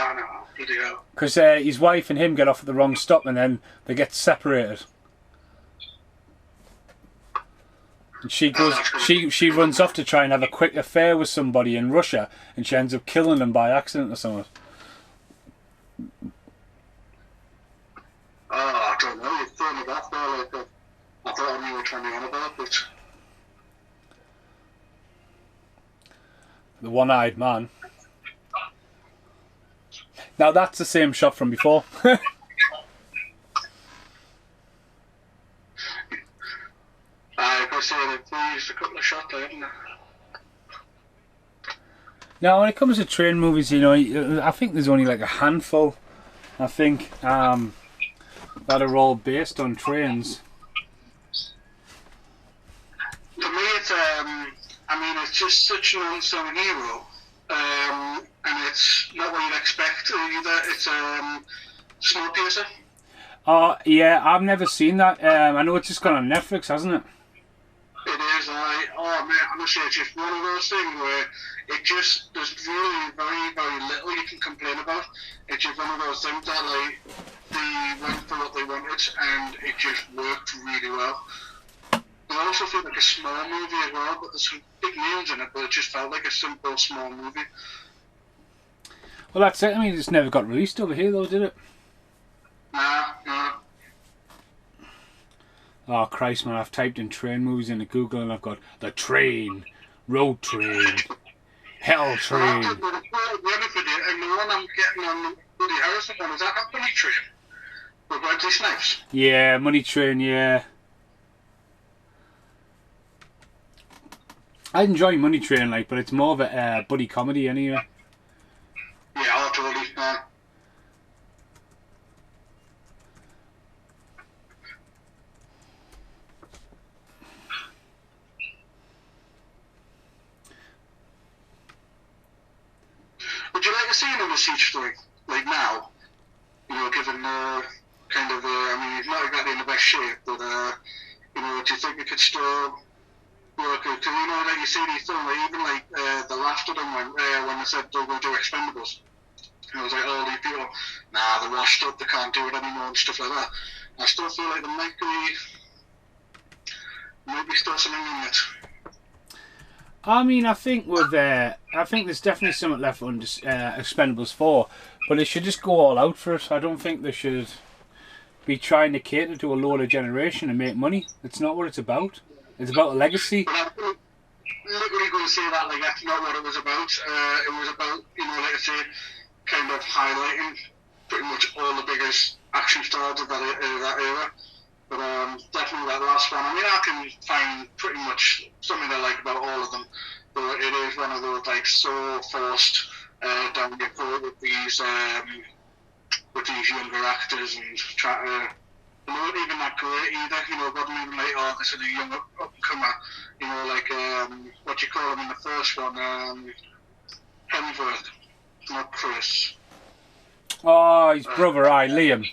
B: don't know, bloody hell.
A: Because his wife and him get off at the wrong stop, and then they get separated. And she runs off to try and have a quick affair with somebody in Russia, and she ends up killing them by accident or something.
B: I don't know, you've thrown it off there, like, I thought I knew what you're on about, but...
A: The One-Eyed Man. Now that's the same shot from before.
B: I could say that they used a couple of shots there, didn't they?
A: Now when it comes to train movies, I think there's only like a handful, I think, that are all based on trains.
B: For me, it's just such an unsung hero, and it's not what you'd expect either. It's Snowpiercer.
A: Oh yeah, I've never seen that. I know it's just gone on Netflix, hasn't it?
B: It is. Honestly, it's just one of those things where there's really very, very little you can complain about. It's just one of those things that like they went for what they wanted and it just worked really well. I also feel like a small movie as well, but there's some big names in it, but it just felt like a simple, small movie.
A: Well, that's it. I mean, it's never got released over here, though, did it?
B: Nah.
A: Oh, Christ, man, I've typed in train movies into Google and I've got The Train, Road Train, Hell
B: Well, I
A: Train.
B: did with the benefit, and the one I'm getting on the Woody Harrison one is that not Money Train with Wesley Snipes.
A: Yeah, Money Train. Yeah, I enjoy Money Train, like, but it's more of a buddy comedy anyway.
B: Yeah, I'll totally. Would you like to see him in the siege story, like now? You know, given kind of, I mean, he's not exactly in the best shape, but you know, do you think it could still work? Because you know, like you see these films, like, even like the laughter them when they said they're going to do Expendables. And I was like, oh, these people, nah, they're washed up, they can't do it anymore and stuff like that. I still feel like there might be still something in it.
A: I mean, I think there's definitely something left on Expendables 4, but they should just go all out for it. I don't think they should be trying to cater to a lower generation and make money. It's not what it's about. It's about a legacy.
B: But I'm literally going to say that, like, that's not what it was about. It was about, you know, like I say, kind of highlighting pretty much all the biggest action stars of that era. But definitely that last one. I mean, I can find pretty much something I like about all of them. But it is one of those, like, so forced down your throat with these younger actors and try to. They weren't even that great either. You know, wasn't even like, oh, this is a young up and comer. You know, like what do you call him in the first one? Hemsworth, not Chris.
A: Oh, his brother, Liam.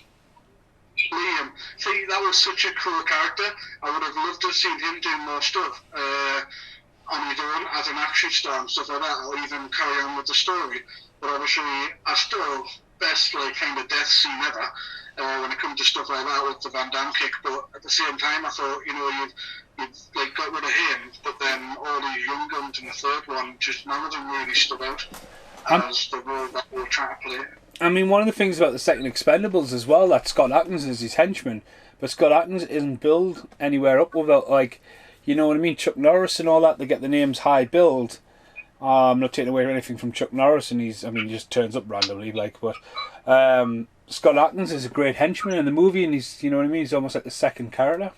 B: Liam. See, that was such a cool character. I would have loved to have seen him do more stuff on his own as an action star and stuff like that, or even carry on with the story. But obviously, I still best like kind of death scene ever when it comes to stuff like that with the Van Damme kick. But at the same time, I thought, you know, you've like got rid of him, but then all these young guns in the third one, just none of them really stood out as the role that they were trying to play.
A: I mean, one of the things about the second Expendables as well, that Scott Adkins is his henchman, but Scott Adkins isn't billed anywhere up without, like, you know what I mean, Chuck Norris and all that. They get the names high billed. I'm not taking away anything from Chuck Norris, and he just turns up randomly, like, but Scott Adkins is a great henchman in the movie, and he's, you know what I mean, he's almost like the second character.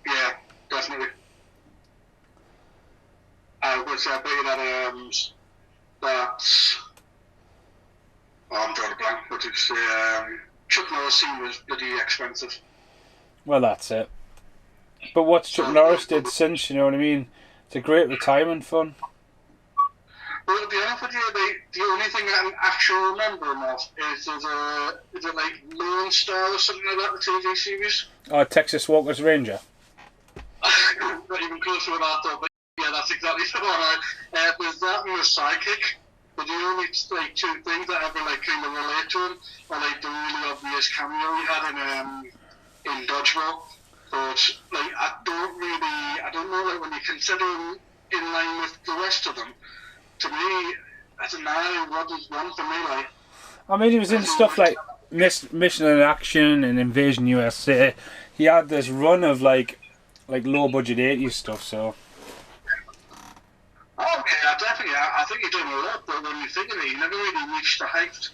B: Yeah, definitely. I would say I bet you that I'm drawing a blank, but it's Chuck Norris scene was bloody expensive.
A: Well, that's it. But what's Chuck Norris did since, you know what I mean? It's a great retirement fund.
B: Well, to be honest with you, the only thing I can actually remember him of is it like Lone Star or something like that, the TV series?
A: Oh, Texas Walker's Ranger.
B: Not even close to what I thought, but yeah, that's exactly the one. Was that and the Sidekick? But the only like two things that ever like kind of relate to him are like the really obvious cameo he had in Dodgeball. But like I don't know, like when you consider him in line with the rest of them, to me, I don't know what is one for me. Like,
A: I mean, he was in stuff like Mission in Action and Invasion USA. He had this run of like low budget 80s stuff, so.
B: oh yeah, definitely. I think he done a lot, but when you think of it, he never really reached the height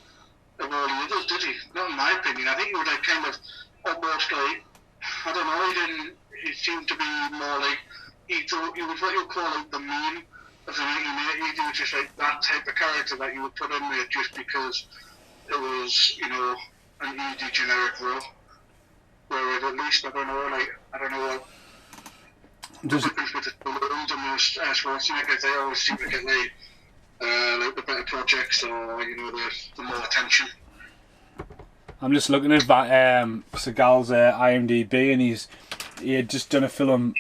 B: of all the others, did he? Not in my opinion. I think he was like kind of almost like, I don't know, he seemed to be more like, he was what you would call like the meme of the 1980s. He was just like that type of character that you would put in there just because it was, you know, an easy generic role. Whereas at least, I don't know what
A: Does,
B: difference with the balloons and the Schwarzenegger, they always seem to get like the better projects or, you know, the more attention.
A: I'm just looking at Seagal's IMDb, and he had just done a film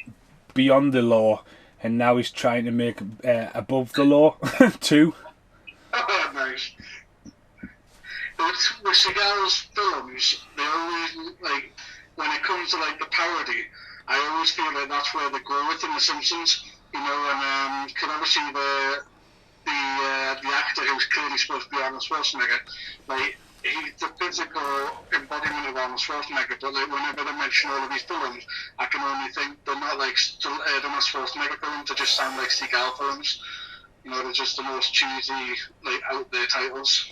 A: Beyond the Law, and now he's trying to make Above the Law too.
B: Nice. With Seagal's films, they always, like, when it comes to like the parody, I always feel like that's where they go with in The Simpsons. You know, and because obviously the actor who's clearly supposed to be Arnold Schwarzenegger, like, he's the physical embodiment of Arnold Schwarzenegger, but like whenever they mention all of these films, I can only think they're not like they're not Schwarzenegger films, they just sound like Seagal films. You know, they're just the most cheesy, like, out there titles.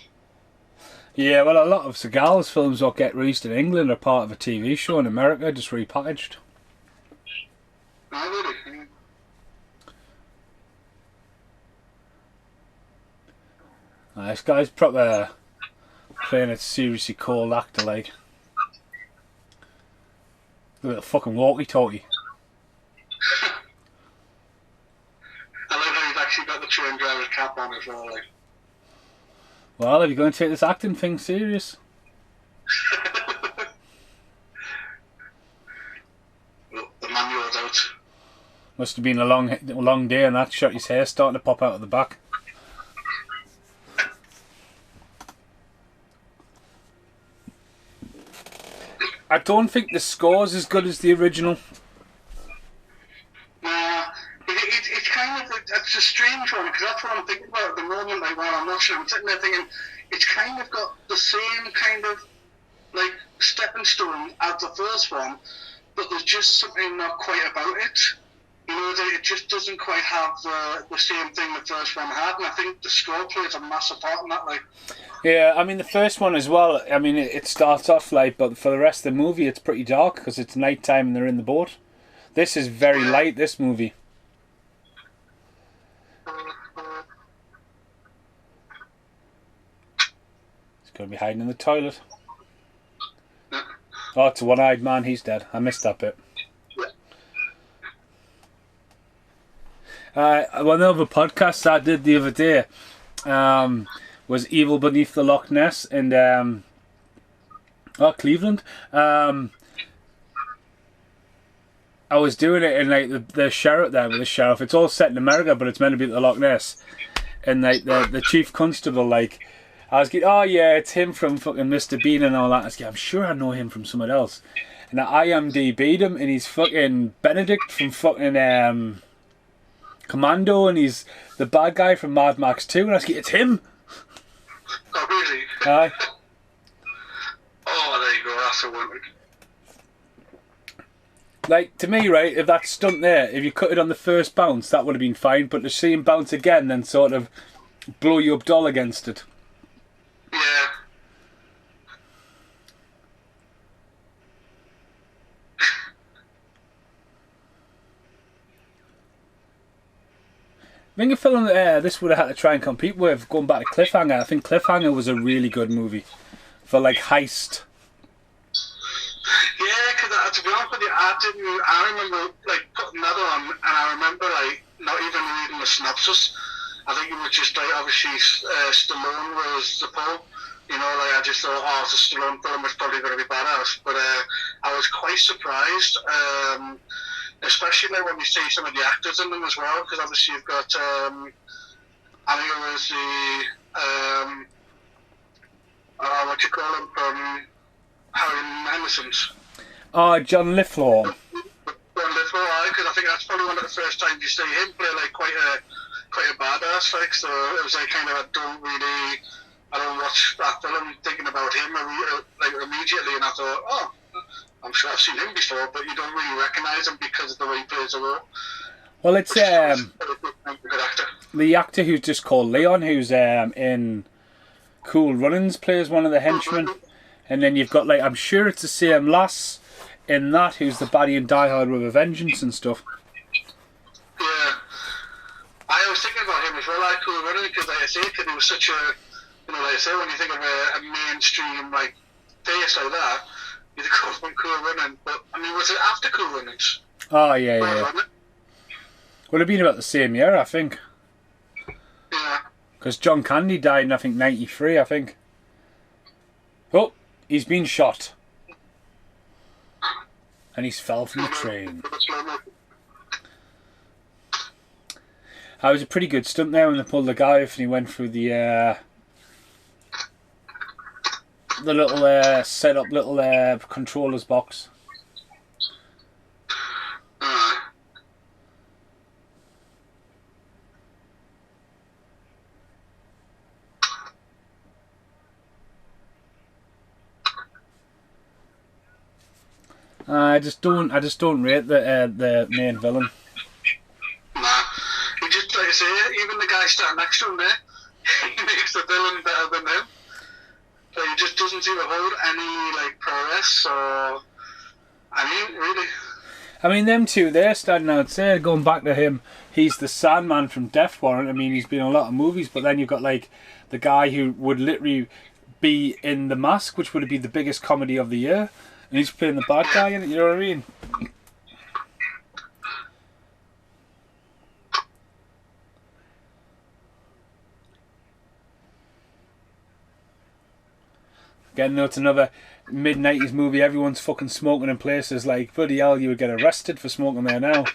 A: Yeah, well, a lot of Seagal's films that get released in England are part of a TV show in America, just repackaged.
B: Oh, really?
A: This guy's proper playing a seriously cold actor, like. A little fucking walkie-talkie.
B: I like how he's actually got the train driver's cap on as well, like.
A: Well, if you're going to take this acting thing serious.
B: Well, the manual's out.
A: Must have been a long day, and that shot his hair starting to pop out of the back. I don't think the score's as good as the original.
B: It's kind of it's a strange one because that's what I'm thinking about at the moment. Like while I'm watching, I'm sitting there thinking it's kind of got the same kind of like stepping stone as the first one, but there's just something not quite about it. You know, it just doesn't quite have the same thing the first one had, and I think the score plays a massive part in that. Like,
A: Yeah, I mean the first one as well. I mean it starts off light, but for the rest of the movie, it's pretty dark because it's night time and they're in the boat. This is very light. This movie. He's going to be hiding in the toilet. Oh, it's a one-eyed man. He's dead. I missed that bit. One of the podcasts I did the other day was Evil Beneath the Loch Ness in Cleveland. I was doing it in like the sheriff there with the sheriff. It's all set in America, but it's meant to be at the Loch Ness. And like the chief constable, like I was getting, oh yeah, it's him from fucking Mr. Bean and all that. I was getting, I'm sure I know him from somewhere else. And I IMDb'd him, and he's fucking Benedict from fucking Commando, and he's the bad guy from Mad Max 2. And I was getting, it's him.
B: oh really?
A: Aye.
B: Oh, there you go. That's a one.
A: Like, to me, right, if that stunt there, if you cut it on the first bounce, that would have been fine. But to see him bounce again, then sort of blow you up doll against it.
B: Yeah.
A: I think a film this would have had to try and compete with, going back to Cliffhanger. I think Cliffhanger was a really good movie for like heist.
B: Yeah, because to be honest with you, I remember like putting that on, and I remember like not even reading the synopsis. I think it was just like obviously Stallone was the Poe. You know, like I just thought, oh, it's a Stallone film, it's probably going to be badass. But I was quite surprised, especially like when you see some of the actors in them as well. Because obviously you've got, I think it was the what you call him from Harry Henderson's.
A: Oh, John Lithgow.
B: John Lithgow, because I think that's probably one of the first times you see him play like quite a badass. Like, so it was like kind of I don't watch that film thinking about him like immediately, and I thought, oh, I'm sure I've seen him before, but you don't really recognise him because of the way he plays the role.
A: Well, it's
B: a good actor.
A: The actor who's just called Leon, who's in Cool Runnings, plays one of the henchmen. And then you've got, like, I'm sure it's the same lass in that, who's the baddie in Die Hard with a Vengeance and stuff.
B: Yeah. I was thinking about him as well, like Cool Runnings, because like I say, he was such a, you know, like I say, when you think of a mainstream, like, face like that, you think of Cool Runnings. But, I mean, was it after Cool Runnings?
A: Oh, yeah. Would have been about the same year, I think.
B: Yeah.
A: Because John Candy died in, I think, 93, I think. Oh, he's been shot. And he's fell from the train. That was a pretty good stunt there when they pulled the guy off and he went through the little set up little controller's box. I just don't rate the main villain.
B: Nah, he just like I say, even the guy next one there. He makes the villain better than him. But he just doesn't seem to hold any like prowess or. Really.
A: I mean, them two, they're standing out there. Going back to him, he's the Sandman from Death Warrant. I mean, he's been in a lot of movies, but then you've got like the guy who would literally be in The Mask, which would be the biggest comedy of the year, and he's playing the bad guy in it. You know what I mean? Again, though, it's another mid-90s movie. Everyone's fucking smoking in places like, bloody hell, you would get arrested for smoking there now.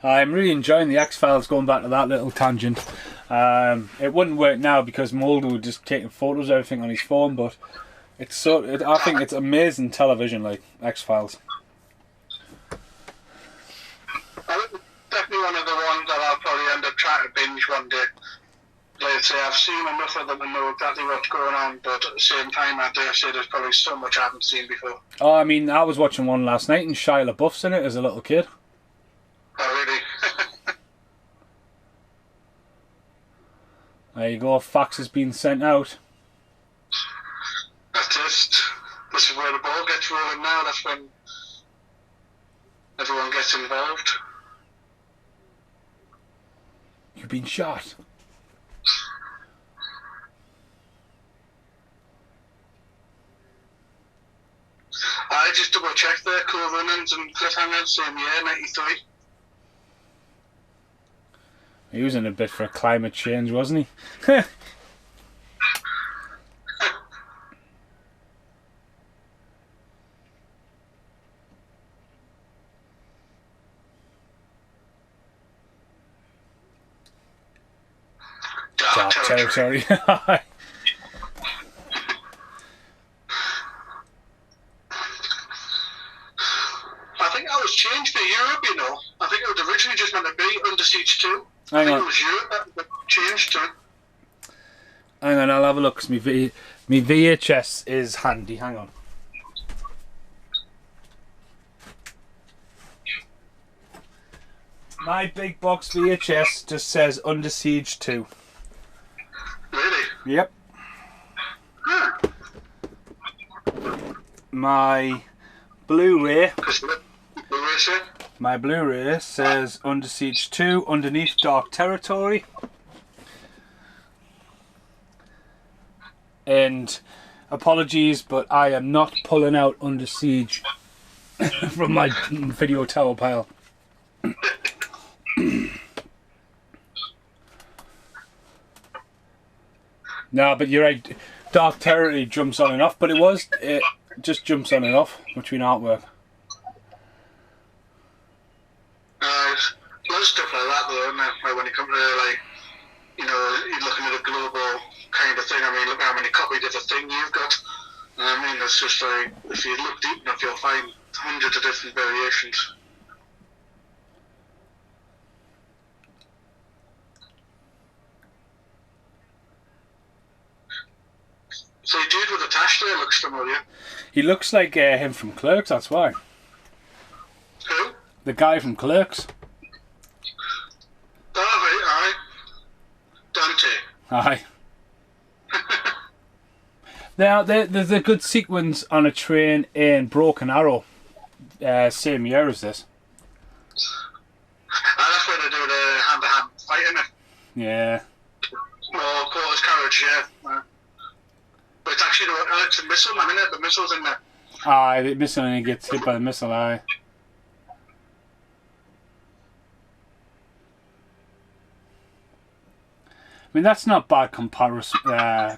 A: I'm really enjoying the X-Files, going back to that little tangent. It wouldn't work now because Mulder would just taking photos of everything on his phone, but it's I think it's amazing television, like X-Files.
B: Definitely one of the ones that I'll probably end up trying to binge one day. Like I say, I've seen enough of them to know exactly what's going on, but at the same time, I dare say there's probably so much I haven't seen before.
A: Oh, I mean, I was watching one last night and Shia LaBeouf's in it as a little kid.
B: Oh, really?
A: There you go, fax has been sent out.
B: That's just, this is where the ball gets rolling now. That's when everyone gets involved.
A: You've been shot.
B: I just double checked there, Cool Runnings and Cliffhangers, same year, 93.
A: He was in a bit for climate change, wasn't he? Dark territory.
B: I think that was changed to Europe, you know. I think it was originally just meant to be Under Siege 2. I think it was Europe that changed to.
A: Hang on, I'll have a look because my VHS is handy. Hang on. My big box VHS just says Under Siege 2.
B: Really?
A: Yep. My Blu-ray. My Blu-ray says Under Siege 2, Underneath Dark Territory. And apologies, but I am not pulling out Under Siege from my video tower pile. No, but you're right. Dark Territory jumps on and off, but it just jumps on and off between artwork.
B: Lots of stuff like that though, isn't there? Like when you come to like, you know, you're looking at a global kind of thing. I mean, look how many copies of a thing you've got. I mean, it's just like, if you look deep enough, you'll find hundreds of different variations. So the dude with the tash there looks familiar.
A: He looks like him from Clerks, that's why.
B: Who?
A: The guy from Clerks.
B: Oh, right, aye. Dante.
A: Aye. Now, there's a good sequence on a train in Broken Arrow. Same year as this.
B: That's where they do the hand-to-hand fight, isn't it?
A: Yeah.
B: Or quarters carriage, yeah. But it's actually it's a missile man, isn't it? The missile's in there.
A: Aye, the missile, and he gets hit by the missile, aye. I mean, that's not bad composite. I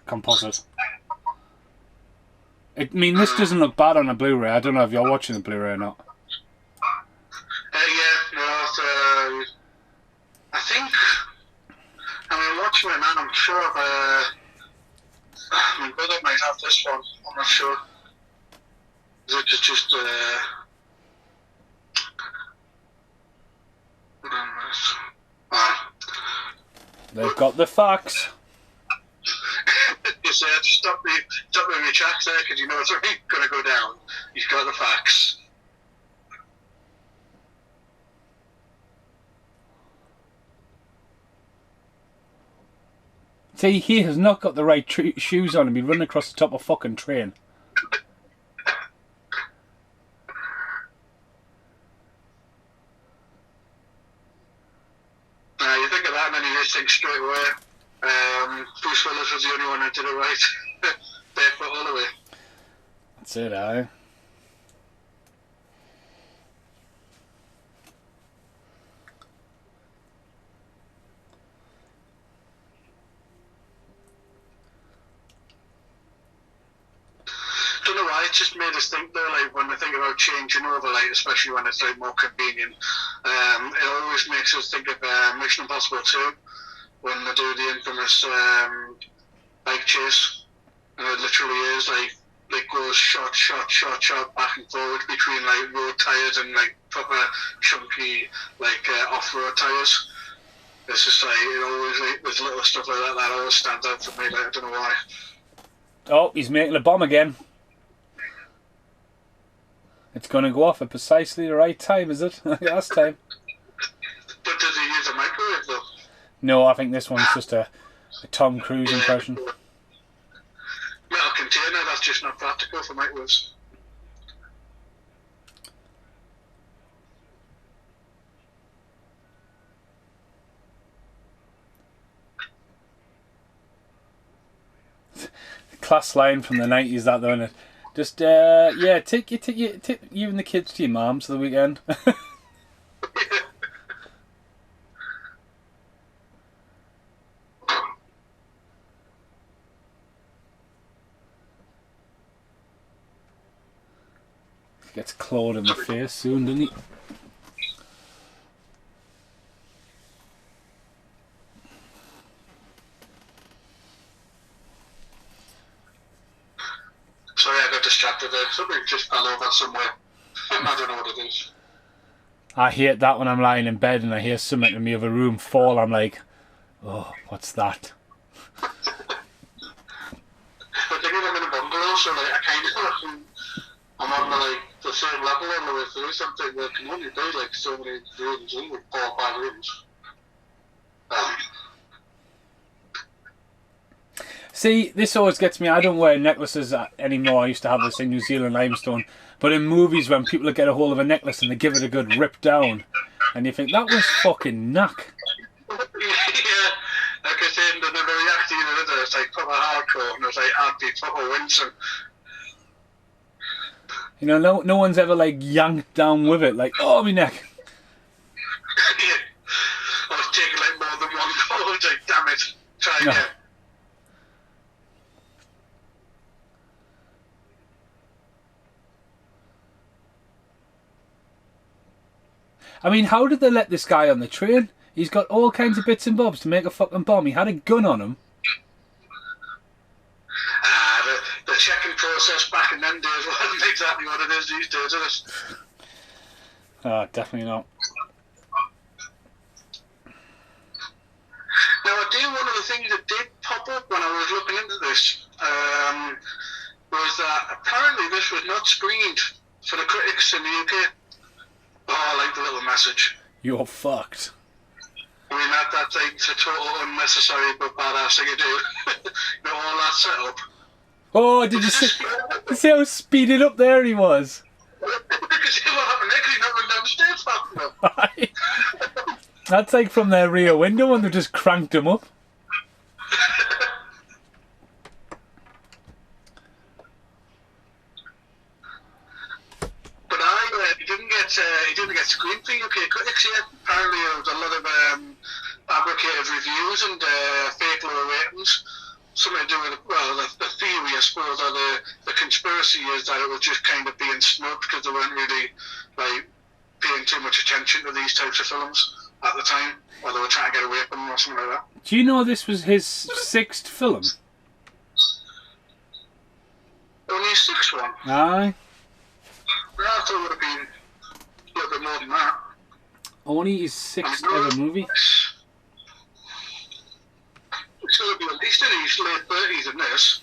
A: mean, this doesn't look bad on a Blu-ray. I don't know if you're watching the Blu-ray or not.
B: Yeah, no, I think, I mean, watching it now, I'm sure my brother might have this one, I'm not sure. It's just,
A: They've got the facts.
B: yeah. you said, stop me in your tracks there, because you know it's already going to go down. You've got the facts.
A: See, he has not got the right shoes on and be running across the top of a fucking train.
B: You think of that and then you just think straight away. Bruce Willis was the only one who did it right. Barefoot all the way.
A: That's it, aye.
B: Don't know why, it just made us think though, like when we think about changing over, like especially when it's like more convenient, it always makes us think of Mission Impossible 2 when they do the infamous bike chase, and it literally is like it goes shot back and forward between like road tires and like proper chunky like off-road tires. It's just like it always like there's little stuff like that that always stands out for me. Like I don't know why.
A: Oh, he's making a bomb again. It's going to go off at precisely the right time, is it? Last time.
B: But does he use a microwave though?
A: No, I think this one's just a Tom Cruise impression.
B: Metal container, that's just not practical for microwaves.
A: Class line from the 90s, that though, innit? Just, yeah, take you and the kids to your mum's for the weekend. Gets clawed in the face soon, doesn't he?
B: Sorry, I got distracted there. Something just fell over somewhere. I don't know what it is.
A: I hate that when I'm lying in bed and I hear something in the other room fall. I'm like, oh, what's that?
B: But then I'm in a bungalow, so like I kind of I'm on the same level all the way through something that can only be like so many rooms in with 4 or 5 rooms.
A: See, this always gets me. I don't wear necklaces anymore. I used to have this in New Zealand limestone. But in movies, when people get a hold of a necklace and they give it a good rip down, and you think, that was fucking knack.
B: Yeah, like I said, they're very active in it. It's like proper hardcore, and it's like I'd proper wincing.
A: You know, no one's ever like yanked down with it, like, oh, my neck.
B: Yeah. I was taking like more than one go. It's like, damn it, try again.
A: I mean, how did they let this guy on the train? He's got all kinds of bits and bobs to make a fucking bomb. He had a gun on him.
B: The checking process back in them days wasn't exactly what it is these days, is it?
A: Oh, definitely not.
B: Now, I do one of the things that did pop up when I was looking into this was that apparently this was not screened for the critics in the UK. Oh, I like the little message.
A: You're fucked.
B: I mean, that's like a total unnecessary but badass thing to do. You know, all that setup.
A: Oh, did you see how speeded up there he was?
B: You can see what happened there because he's not run down the stairs fast enough.
A: That's like from their rear window and they've just cranked him up. He didn't get screened for UK critics yet. Apparently there was a lot of fabricated reviews and fake low ratings. Something to do with, well, the theory, I suppose, or the conspiracy is that it was just kind of being snubbed because they weren't really like paying too much attention to these types of films at the time, or they were trying to get away from them or something like that. Do you know this was his 6th film?
B: Only his 6th one?
A: Aye.
B: I thought it would have been a little bit more than that.
A: Only his 6th ever movie?
B: So it'll be at least in his late 30s in this.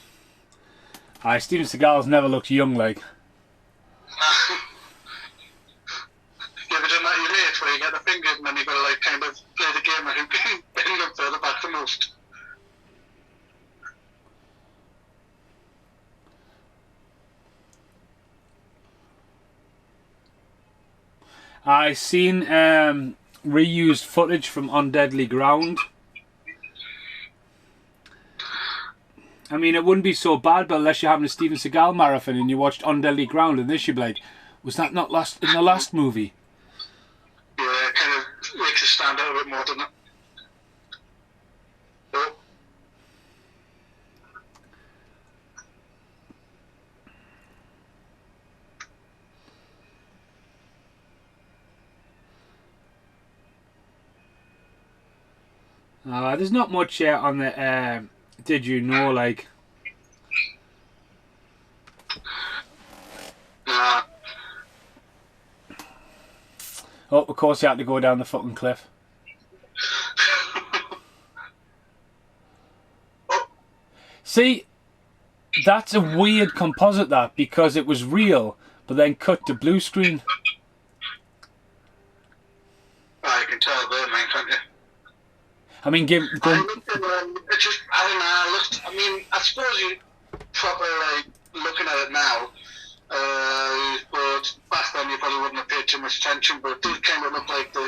A: Steven Seagal's never looked young like.
B: You ever done that to your mates where you get the fingers and then you've got to like kind of play the game of who can bend them further back the most?
A: I seen reused footage from On Deadly Ground. I mean, it wouldn't be so bad, but unless you're having a Steven Seagal marathon and you watched On Deadly Ground, and this you'd be like, was that not in the last movie?
B: Yeah, it kind of makes it stand out a bit more, doesn't it? Oh.
A: There's not much yet on the Did You Know, like.
B: Nah.
A: Oh, of course you had to go down the fucking cliff. See, that's a weird composite, that, because it was real, but then cut to blue screen.
B: You can tell there, man, can't you?
A: I mean,
B: I don't know. I mean, I suppose you proper like looking at it now. But back then you probably wouldn't have paid too much attention. But it did kind of look like they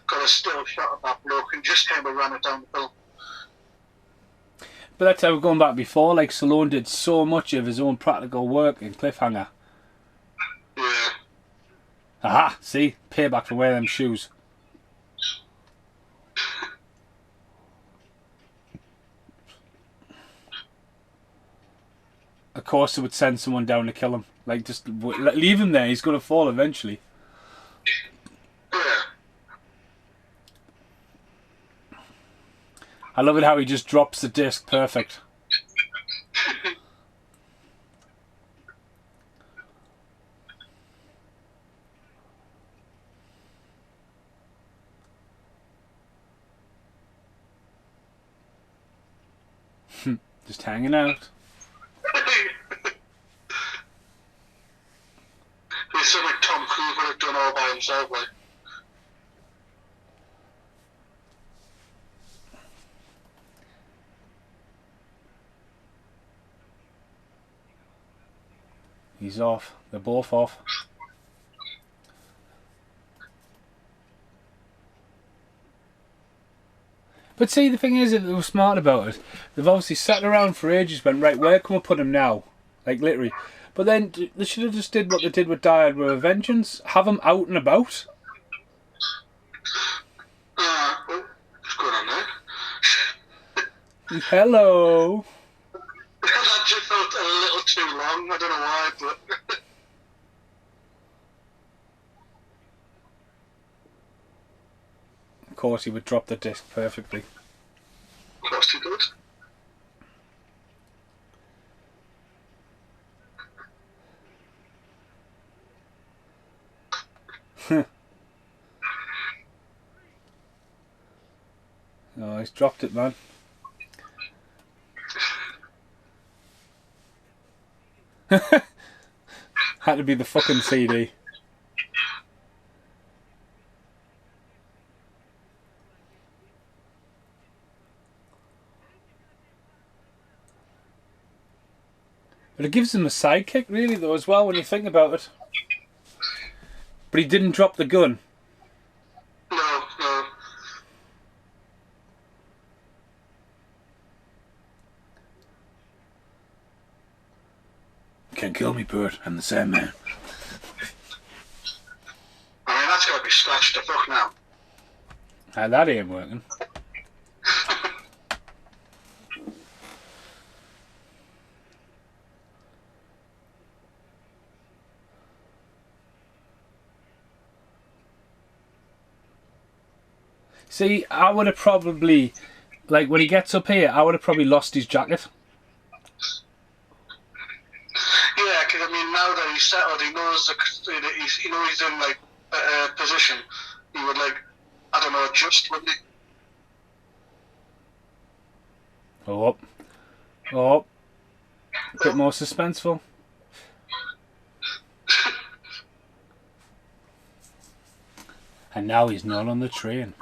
B: got a still shot of that bloke and just kind of ran it down the hill.
A: But that's how we're going back before. Like, Stallone did so much of his own practical work in Cliffhanger.
B: Yeah.
A: Aha! See, payback for wearing them shoes. Of course, they would send someone down to kill him. Like, just leave him there. He's going to fall eventually.
B: Yeah.
A: I love it how he just drops the disc perfect. Just hanging out.
B: It's something Tom Cruise would have done all by himself, like.
A: He's off. They're both off. But see, the thing is, if they were smart about it, they've obviously sat around for ages, went, right, where can we put him now? Like, literally. But then they should have just did what they did with Die Hard with a Vengeance. Have him out and about.
B: What's going on there?
A: Hello.
B: That just felt a little too long. I don't know why, but...
A: Of course, he would drop the disc perfectly.
B: Of course he did.
A: Oh, he's dropped it, man. Had to be the fucking CD. But it gives him a sidekick, really, though, as well, when you think about it. But he didn't drop the gun.
B: No, no.
A: Can't kill me, Bert. I'm the Sandman.
B: I mean, that's got to be scratched the fuck now.
A: That ain't working. See, I would have probably, like, when he gets up here, I would have probably lost his jacket.
B: Yeah, because I mean, now that he's settled, he knows he knows he's in like a position. He would like, I don't know, adjust, wouldn't he?
A: Oh, oh. A bit more suspenseful. And now he's not on the train.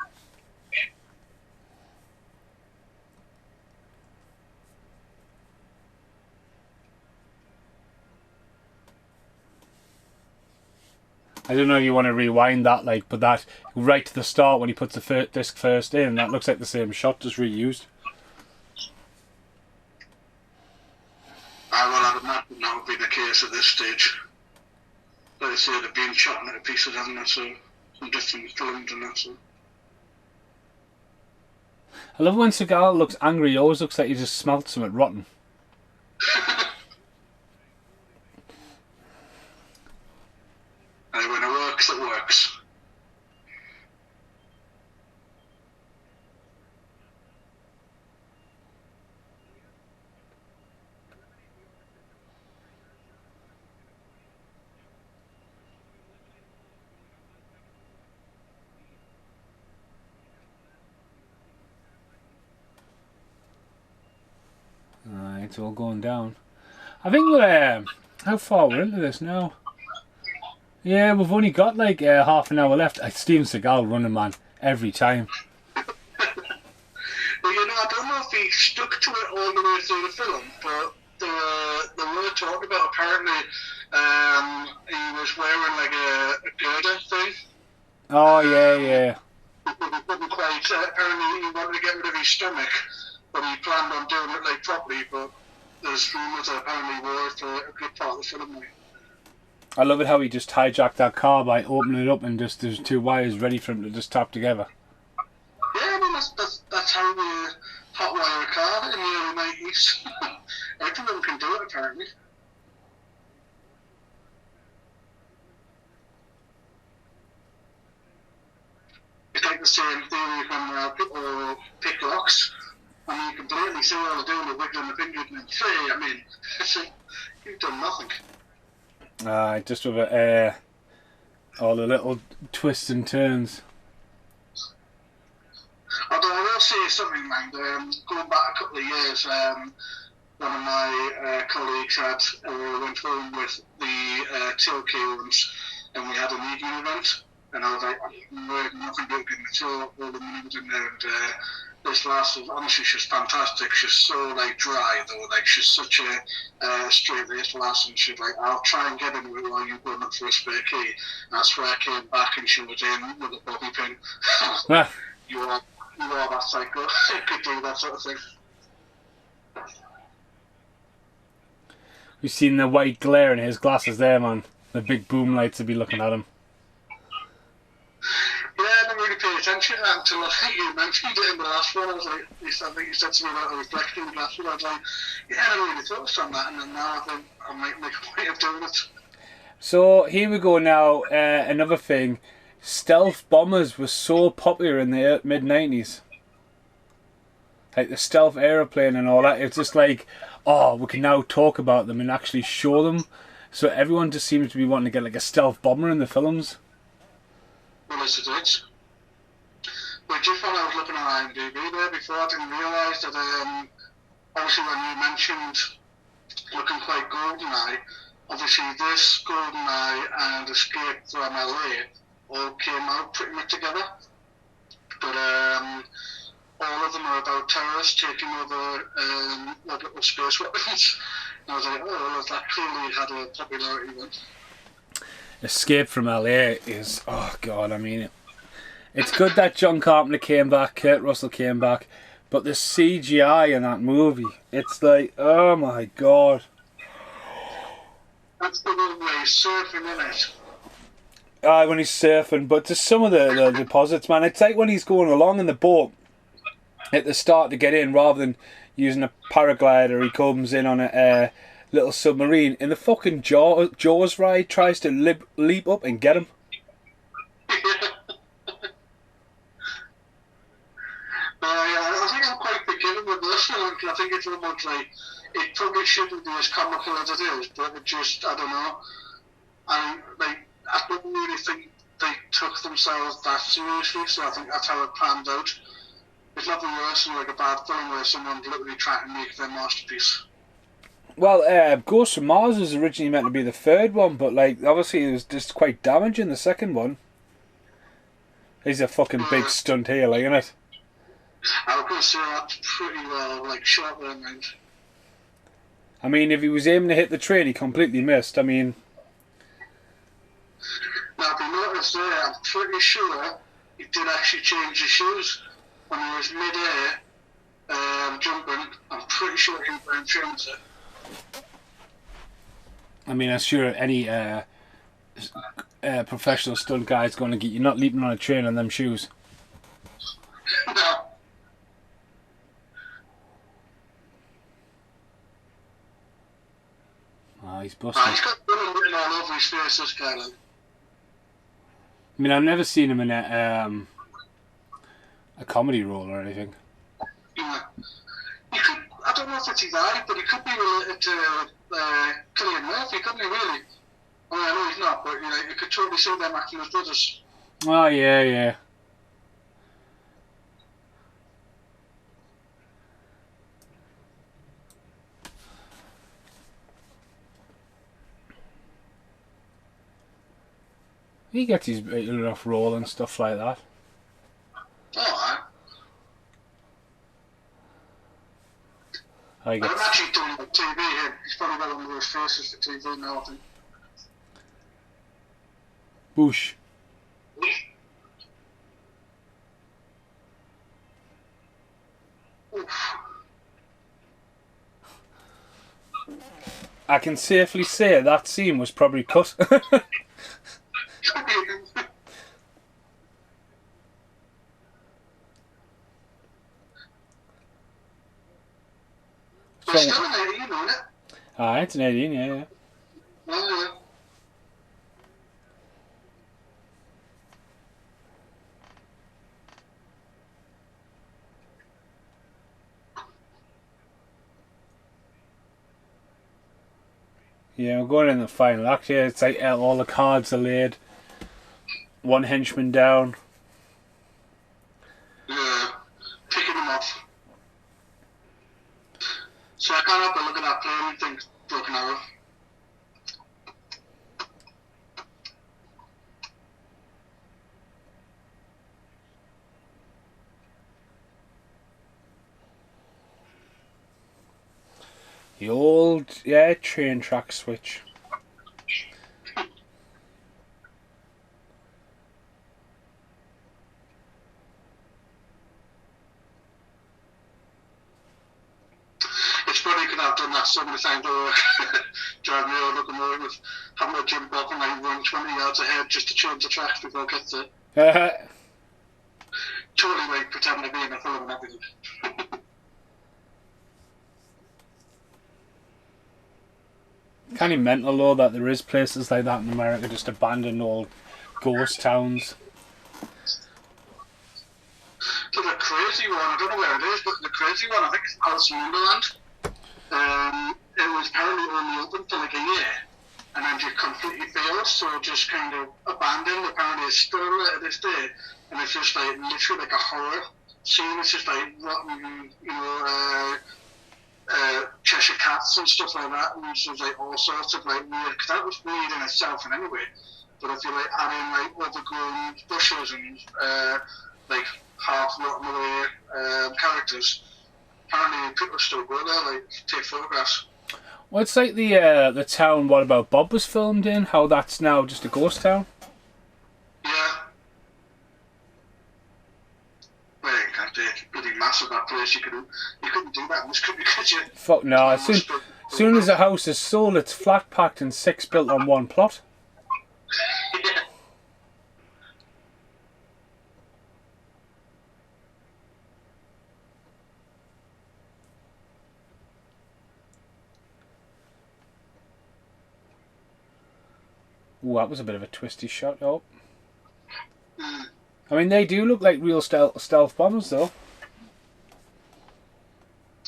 A: I don't know if you want to rewind that, like, but that right to the start when he puts the disc first in, that looks like the same shot, just reused.
B: I would imagine that would be the case at this stage. Like I say, they've been chopping it to pieces, haven't they? So some different films and that. So.
A: I love when Seagal looks angry. He always looks like he just smelt something rotten.
B: And when it works, it works.
A: It's all going down. I think we're how far we're into this now? Yeah, we've only got like half an hour left. Steven Seagal running, man, every time.
B: Well, I don't know if he stuck to it all the way through the film, but they were talking about apparently he was wearing like a girder thing.
A: Oh yeah.
B: He couldn't quite. Apparently, he wanted to get rid of his stomach, but he planned on doing it like properly. But there's rumours that apparently were for a good part of the film. Like.
A: I love it how he just hijacked that car by opening it up and just there's two wires ready for him to just tap together.
B: Yeah, I mean that's how we hotwire a car in the early 90s. Everyone can do it apparently. It's like the same theory when people pick locks. I mean, you can blatantly see all they're doing is wiggling the fingers and say, I mean, you've done nothing.
A: Just with all the little twists and turns.
B: Although I will say something, man, going back a couple of years, one of my colleagues had went home with the tailgate ones, and we had an evening event, and I was like, nothing but getting the tail, all the money was in there, and this lass was honestly, she's fantastic. She's so like dry though, like she's such a straight-laced lass, and she's like, I'll try and get in with it while you going up for a spare key. And that's where I came back, and she was in with a bobby pin. You are that psycho. You could do that sort of thing.
A: We've seen the white glare in his glasses there, man. The big boom lights would be looking at him.
B: Yeah, I didn't really pay attention to that until I think you mentioned it in the last one. I was like, I think you said to me about a reflection in the last one. I was like, yeah, I never really thought on that, and then now I think I might make a point of doing it.
A: So here we go now. Another thing, stealth bombers were so popular in the mid-90s. Like the stealth aeroplane and all that. It's just like, oh, we can now talk about them and actually show them. So everyone just seems to be wanting to get like a stealth bomber in the films.
B: Well, yes, it is. But just when I was looking at IMDb there before, I didn't realise that obviously when you mentioned looking quite GoldenEye, obviously this GoldenEye and Escape from LA all came out pretty much together. But all of them are about terrorists taking over like little space weapons. And I was like, oh, well, that clearly had a popularity then.
A: Escape from LA is, oh god, I mean, it's good that John Carpenter came back, Kurt Russell came back, but the CGI in that movie, it's like, oh my god.
B: That's the one where he's surfing in it.
A: When he's surfing, but just some of the deposits, man, it's like when he's going along in the boat at the start to get in, rather than using a paraglider, he comes in on a little submarine. In the fucking Jaws ride, tries to leap up and get him.
B: I think I'm quite forgiving with this one. I think it's almost like it probably shouldn't be as comical as it is, but it just, I don't know. I don't really think they took themselves that seriously, so I think that's how it panned out. It's nothing worse than like a bad film where someone's literally trying to make their masterpiece.
A: Well, Ghost from Mars was originally meant to be the third one, but like obviously it was just quite damaging the second one. He's a fucking big stunt here, like, isn't it?
B: I was going to say that's pretty well, like, short range.
A: I mean, if he was aiming to hit the train, he completely missed. I mean,
B: now, if you notice there, I'm pretty sure he did actually change his shoes when he was mid-air jumping. I'm pretty sure he was wearing trains there.
A: I mean, I'm sure any professional stunt guy is going to get you not leaping on a train on them shoes.
B: No.
A: Oh, he's busted.
B: He's got blood written all over his face, this guy. Like.
A: I mean, I've never seen him in a comedy role or anything.
B: Yeah. He could, I don't know if it's his eye, but he could be related to Cillian Murphy, couldn't he, really? I mean, I know he's not, but you know, you could totally see them acting as brothers.
A: Oh, yeah, yeah. He gets his enough role and stuff like that.
B: Alright.
A: I
B: I'm
A: get
B: actually doing it on TV here. He's probably got one of those faces for TV now, I think.
A: Boosh.
B: Oof.
A: I can safely say that scene was probably cut.
B: It's still an 18, isn't it?
A: Ah, it's an 18, yeah, yeah.
B: Yeah.
A: Yeah, we're going in the final act here. It's like all the cards are laid. One henchman down.
B: Yeah. Picking him off. So I can't help but look at that plane and think, broken arrow.
A: The old, yeah, train track switch.
B: It's funny you could have done that so many times over driving the old locomotive, having to jump off and like run 20 yards ahead just to change the tracks before it gets there. Totally like pretending to be in a film and everything.
A: Kind of mental though that there is places like that in America, just abandoned old ghost towns.
B: So the crazy one, I don't know where it is, but the crazy one, I think it's Alice in Wonderland. It was apparently only open for like a year, and then just completely failed, so just kind of abandoned. Apparently it's still there to this day, and it's just like literally like a horror scene. It's just like rotten, you know, Cheshire cats and stuff like that, and so like all sorts of like weird, because that was weird in itself in any way. But if you like add in like overgrown bushes and like half rotten away characters, apparently people still go there, like take photographs.
A: Well, it's like the town What About Bob was filmed in, how that's now just a ghost town.
B: Yeah. Well, you can't take bloody massive that place. You couldn't do that in this country, could you?
A: Fuck no, as soon as a house is sold, it's flat packed and 6 built on one plot.
B: Yeah.
A: Ooh, that was a bit of a twisty shot, though. I mean, they do look like real stealth bombers, though.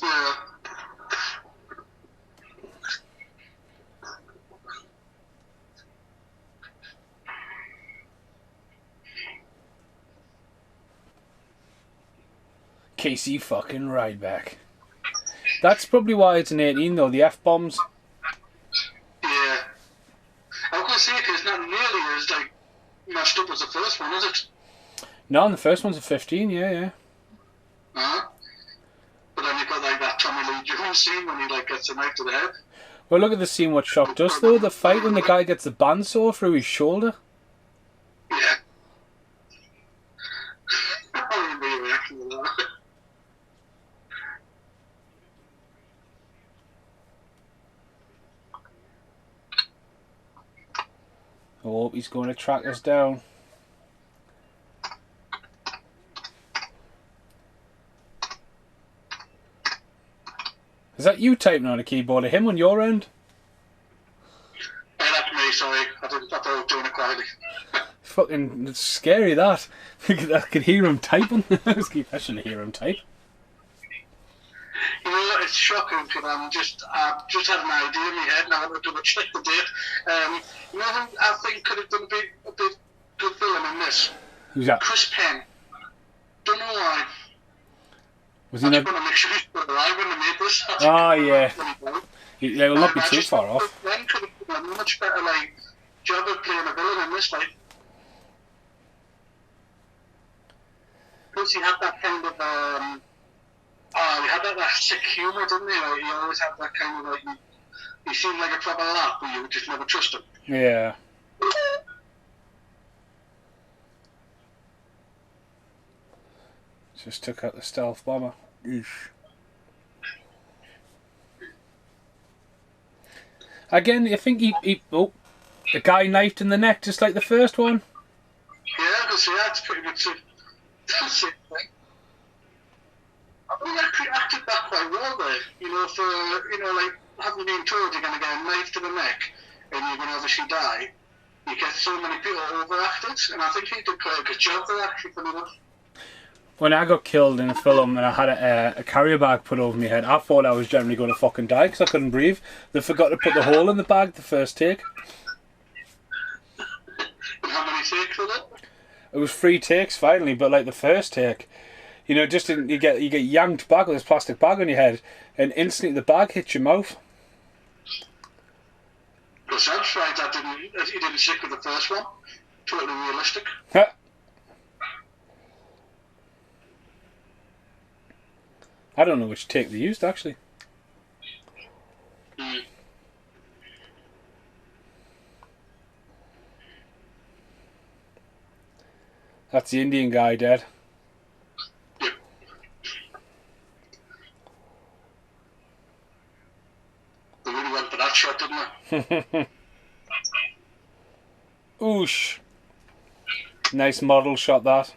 B: Yeah.
A: Casey fucking Ryback. That's probably why it's an 18 though. The F bombs.
B: Yeah. I was going to say, because it's not nearly as, like, messed up as the first one, is it?
A: No, and the first one's a 15. Yeah.
B: Uh-huh. But then you've got, like, that Tommy Lee Jones scene when he, like, gets a knife to the head.
A: Well, look at the scene. What shocked us though, the fight when the guy gets the bandsaw through his shoulder.
B: Yeah. I remember your reaction to that.
A: Oh, he's going to track us down. Is that you typing on a keyboard or him on your end?
B: Hey, that's me, sorry. I thought I was doing it quietly.
A: Fucking it's scary that. I could hear him typing. I shouldn't hear him type.
B: You know, it's shocking because I've just had an idea in my head and I want to double check the date. You know who I think could have done a bit good villain in this?
A: Who's that?
B: Chris Penn. Don't know why.
A: Was he
B: I
A: not?
B: just want to make sure he's still alive when they made this.
A: Oh yeah. They will not be too far off.
B: Then could have done a much better like job of playing a villain in this, like. Plus, he had that kind of he had that sick humour, didn't he? Like, he always had that kind of like he seemed like a proper laugh, but you would just never trust him.
A: Yeah. Just took out the stealth bomber. Eesh. Again, I think he the guy knifed in the neck just like the first one.
B: Yeah, because that's pretty much it. That's it. Like, I mean, they acted that quite well there. You know, for like having been told you're going to get a knife to the neck and you're going to obviously die. You get so many people overacted, and I think he did quite a good job there, actually, funny enough.
A: When I got killed in a film and I had a carrier bag put over my head, I thought I was generally going to fucking die because I couldn't breathe. They forgot to put the hole in the bag the first take.
B: And how many takes was it?
A: It was 3 takes finally, but like the first take, you know, you get yanked back with this plastic bag on your head, and instantly the bag hits your mouth.
B: Because that's right, he didn't stick with the first one. Totally realistic.
A: I don't know which take they used actually.
B: Mm.
A: That's the Indian guy dead.
B: Yep. They really went for that shot, didn't they?
A: Oosh. Nice model shot that.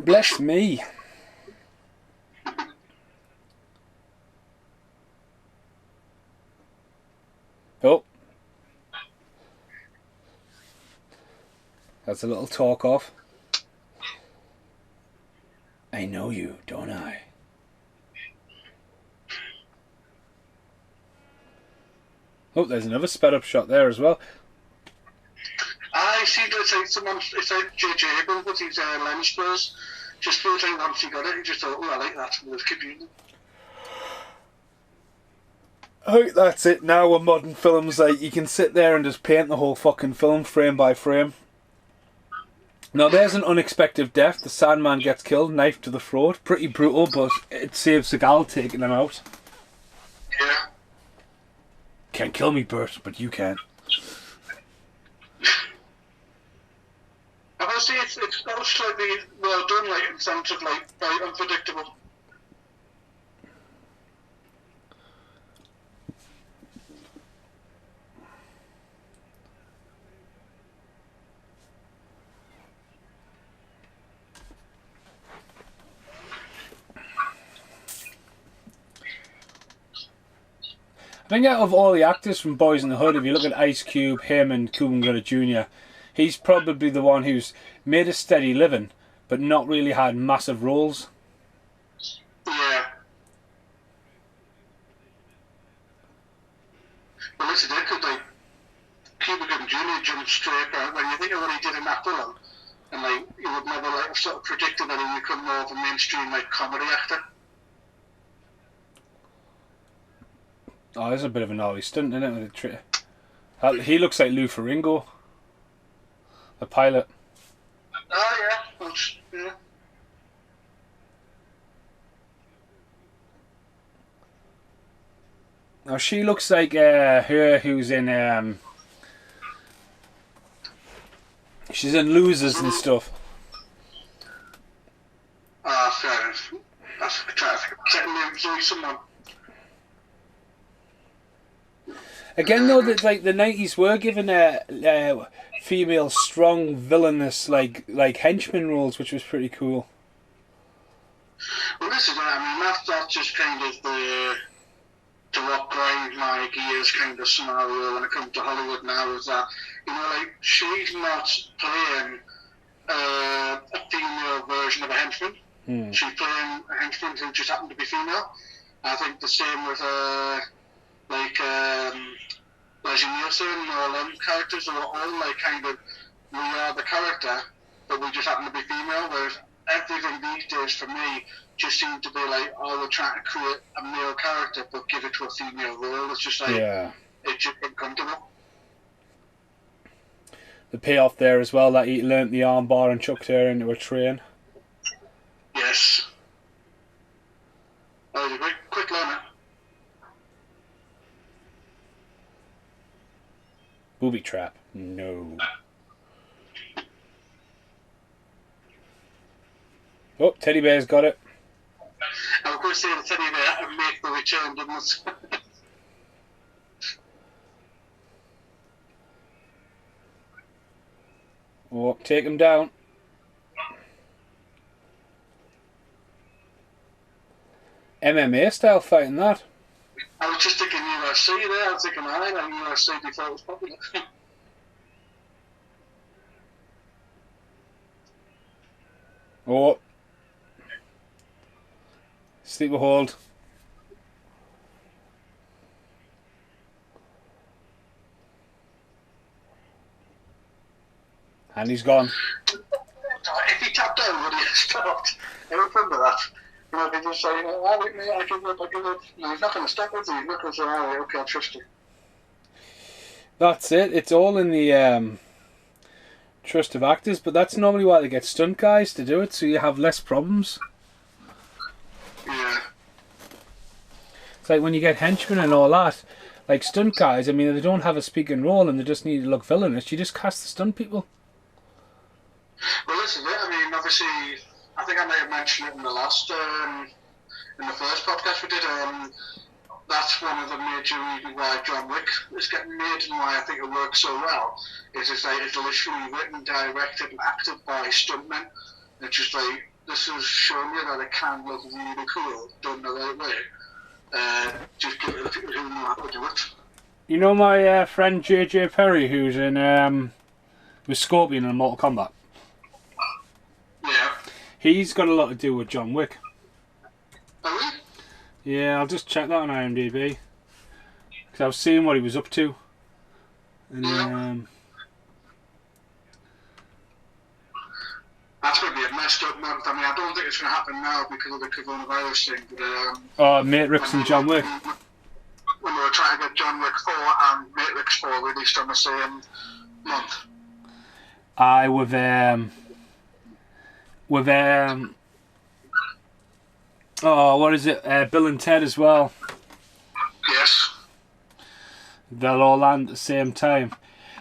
A: Bless me. Oh. That's a little talk off. I know you, don't I? Oh, there's another sped up shot there as well.
B: I see it's like J.J. Abrams with his lens flares. Just feels like once he got it, he just thought, oh, I like that. Let's keep using it.
A: I think that's it now with modern films. Like, you can sit there and just paint the whole fucking film frame by frame. Now, there's an unexpected death. The Sandman gets killed, knife to the throat. Pretty brutal, but it saves Seagal taking him out.
B: Yeah.
A: Can't kill me, Bert, but you can.
B: Obviously, it's not slightly well done, like, in terms of, like, very unpredictable.
A: I think out of all the actors from Boys in the Hood, if you look at Ice Cube, him and Cuba Gooding Jr., he's probably the one who's made a steady living, but not really had massive roles.
B: Yeah. Well, this is it, because, like, Cuba Gooding Jr. jumped straight out. When you think in that film, and like you would never like have sort of predicted that he would become more of a mainstream like comedy actor.
A: Oh, there's a bit of an gnarly stunt in it with the he looks like Lou Ferrigno, the pilot.
B: Oh yeah, yeah.
A: Now she looks like her who's in she's in Losers and stuff.
B: Ah, fair enough. That's trying to get someone.
A: Again, though, that like the 90s were given female strong villainous like henchman roles, which was pretty cool.
B: Well, this is it. I mean, that's just kind of the what grind my gears kind of scenario when it comes to Hollywood now. Is that, you know, like she's not playing a female version of a henchman. She's playing a henchman who just happened to be female. I think the same with like Leslie Nielsen and all them characters are all like kind of, we are the character, but we just happen to be female. Whereas everything these days for me just seems to be like, oh, we're trying to create a male character but give it to a female role. It's just like, it's just uncomfortable.
A: The payoff there as well, that he learnt the armbar and chucked her into a train.
B: Yes. That was a quick learner.
A: Booby trap. No. Oh, teddy bear's got it.
B: I was going to say the teddy bear and make the return, didn't it?
A: Oh, take him down. MMA style fighting that.
B: I was just thinking UFC there. I was thinking, I like UFC before it was popular.
A: Oh. Sleeper hold. And he's gone.
B: If he tapped out, would he have stopped? I remember that. You know, they just say, oh, wait, mate, I give up. No, he's not going to stop, is he? He's not going to say, oh, right, okay, I'll trust you.
A: That's it. It's all in the trust of actors, but that's normally why they get stunt guys to do it, so you have less problems.
B: Yeah.
A: It's like when you get henchmen and all that, like stunt guys, I mean, they don't have a speaking role and they just need to look villainous. You just cast the stunt people.
B: Well, this is it. I mean, obviously, I think I may have mentioned it in the last, in the first podcast we did. That's one of the major reasons why John Wick is getting made and why I think it works so well. Is it's like it's literally written, directed, and acted by stuntmen. It's just like, this is showing you that it can look really cool done the right way. Just give it to the people who know how to do it.
A: You know my friend JJ Perry, who's in with Scorpion in Mortal Kombat?
B: Yeah.
A: He's got a lot to do with John Wick.
B: Really?
A: Yeah, I'll just check that on IMDb. Because I was seeing what he was up to. And,
B: That's going to be a messed up month. I mean, I don't think it's going to happen now because of the coronavirus thing. But,
A: oh, Matrix and John Wick.
B: When we were trying to get John Wick 4 and Matrix 4 released on the same month.
A: Oh, what is it? Bill and Ted as well.
B: Yes.
A: They'll all land at the same time.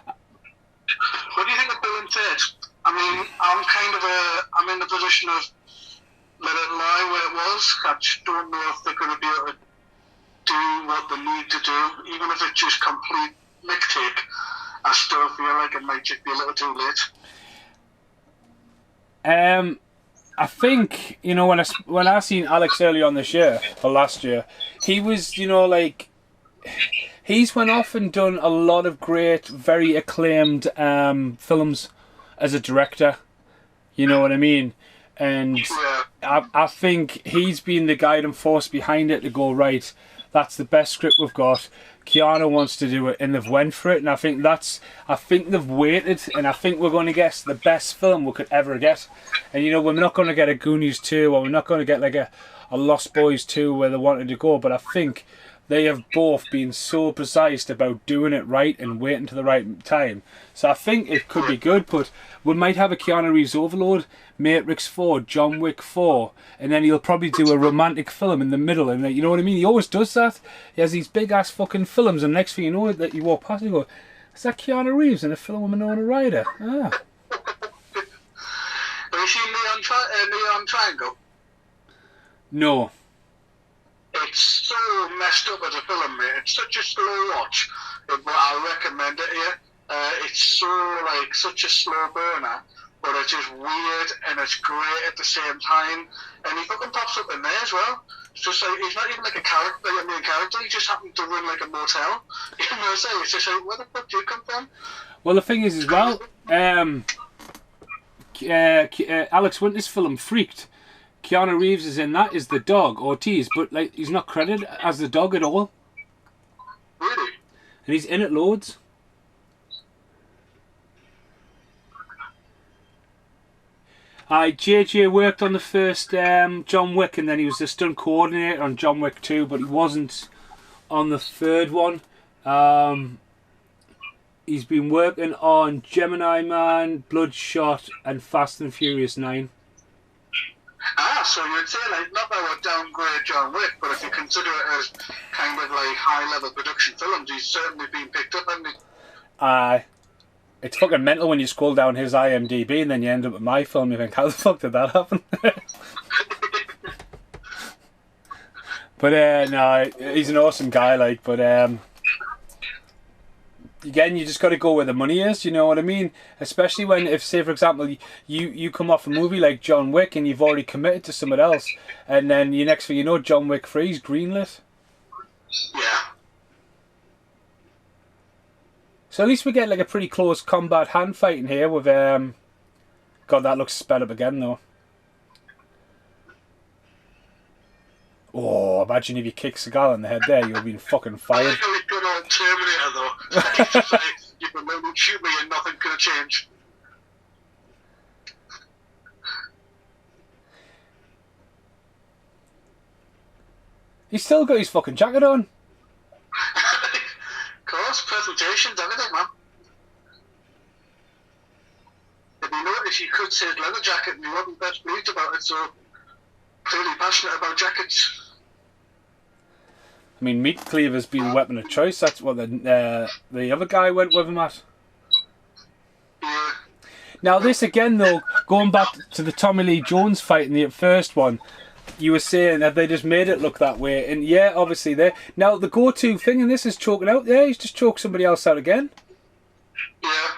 B: What do you think of Bill and Ted? I mean, I'm in the position of let it lie where it was. I just don't know if they're going to be able to do what they need to do, even if it's just complete lick take. I still feel like it might just be a little too late.
A: I think, you know, when I seen Alex earlier on this year or last year, he was, you know, like, he's went off and done a lot of great, very acclaimed films as a director. You know what I mean? And I think he's been the guiding force behind it to go, right, that's the best script we've got. Keanu wants to do it, and they've went for it. And I think they've waited, and I think we're going to get the best film we could ever get. And we're not going to get a Goonies 2, or we're not going to get like a Lost Boys 2 where they wanted to go. But I think they have both been so precise about doing it right and waiting to the right time. So I think it could be good, but we might have a Keanu Reeves overload, Matrix 4, John Wick 4, and then he'll probably do a romantic film in the middle, and you know what I mean? He always does that. He has these big-ass fucking films, and next thing you know, that you walk past and you go, is that Keanu Reeves in a film with Winona Ryder? Ah.
B: Have you seen Neon Triangle?
A: No.
B: It's so messed up as a film, mate. It's such a slow watch, but I recommend it here. It's so such a slow burner, but it's just weird and it's great at the same time. And he fucking pops up in there as well. It's just like he's not even like a main character. He just happened to run like a motel. You know what I'm saying? It's just like, where the fuck do you come from?
A: Well, the thing is as well, Alex Winter's film Freaked. Keanu Reeves is in that as the dog, Ortiz, but he's not credited as the dog at all.
B: Really?
A: And he's in it loads. JJ worked on the first John Wick, and then he was the stunt coordinator on John Wick 2, but he wasn't on the third one. He's been working on Gemini Man, Bloodshot, and Fast and Furious 9.
B: So you'd say not that I would downgrade John Wick, but if you consider it as kind of high-level production films, he's certainly been picked up, hasn't he?
A: It's fucking mental when you scroll down his IMDb and then you end up with my film. You think, how the fuck did that happen? But no, he's an awesome guy. But again, you just got to go where the money is. You know what I mean? Especially when, if say for example, you come off a movie like John Wick and you've already committed to someone else, and then next thing you know, John Wick 3's greenlit.
B: Yeah.
A: So at least we get a pretty close combat hand fighting here with God, that looks sped up again though. Oh, imagine if you kick Seagal in the head there, you'll be fucking fired.
B: I think he's good on Terminator though. He's just you can maybe shoot me and nothing could change.
A: He's still got his fucking jacket on.
B: Of course, presentations, everything, man. If you notice, you could say his leather jacket and he wasn't best pleased about it, so clearly passionate about jackets.
A: I mean, meat cleaver's been a weapon of choice. That's what the other guy went with him at.
B: Yeah.
A: Now this again though, going back to the Tommy Lee Jones fight in the first one, you were saying that they just made it look that way, and yeah, obviously they. Now the go-to thing in this is choking out. Yeah, he's just choked somebody else out again.
B: Yeah,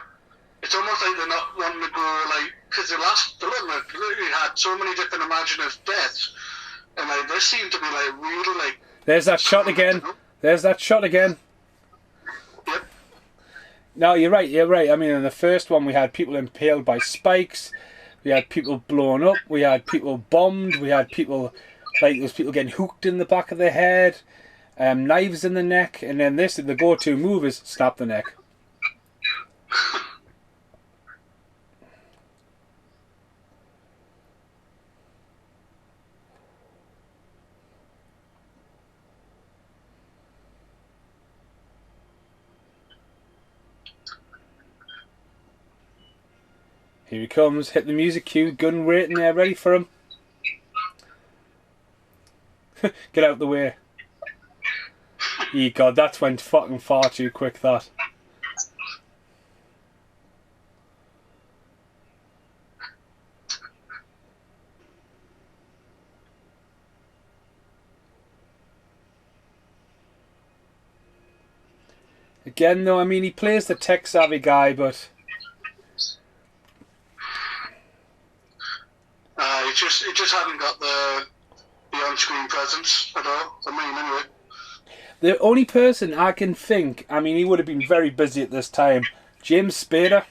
B: it's almost like they're not wanting to go because the last film literally had so many different imaginative deaths, and this seemed to be really
A: There's that shot again. There's that shot again.
B: Yep.
A: No, you're right. You're right. I mean, in the first one, we had people impaled by spikes. We had people blown up. We had people bombed. We had people, those people getting hooked in the back of the head, knives in the neck, and then this, the go-to move is snap the neck. Here he comes, hit the music cue, gun waiting there, ready for him. Get out the way. Ye God, that went fucking far too quick, that. Again though, I mean, he plays the tech-savvy guy, but...
B: It just hadn't got the on-screen presence at all. I mean, anyway.
A: The only person I can think, I mean, he would have been very busy at this time, James Spader.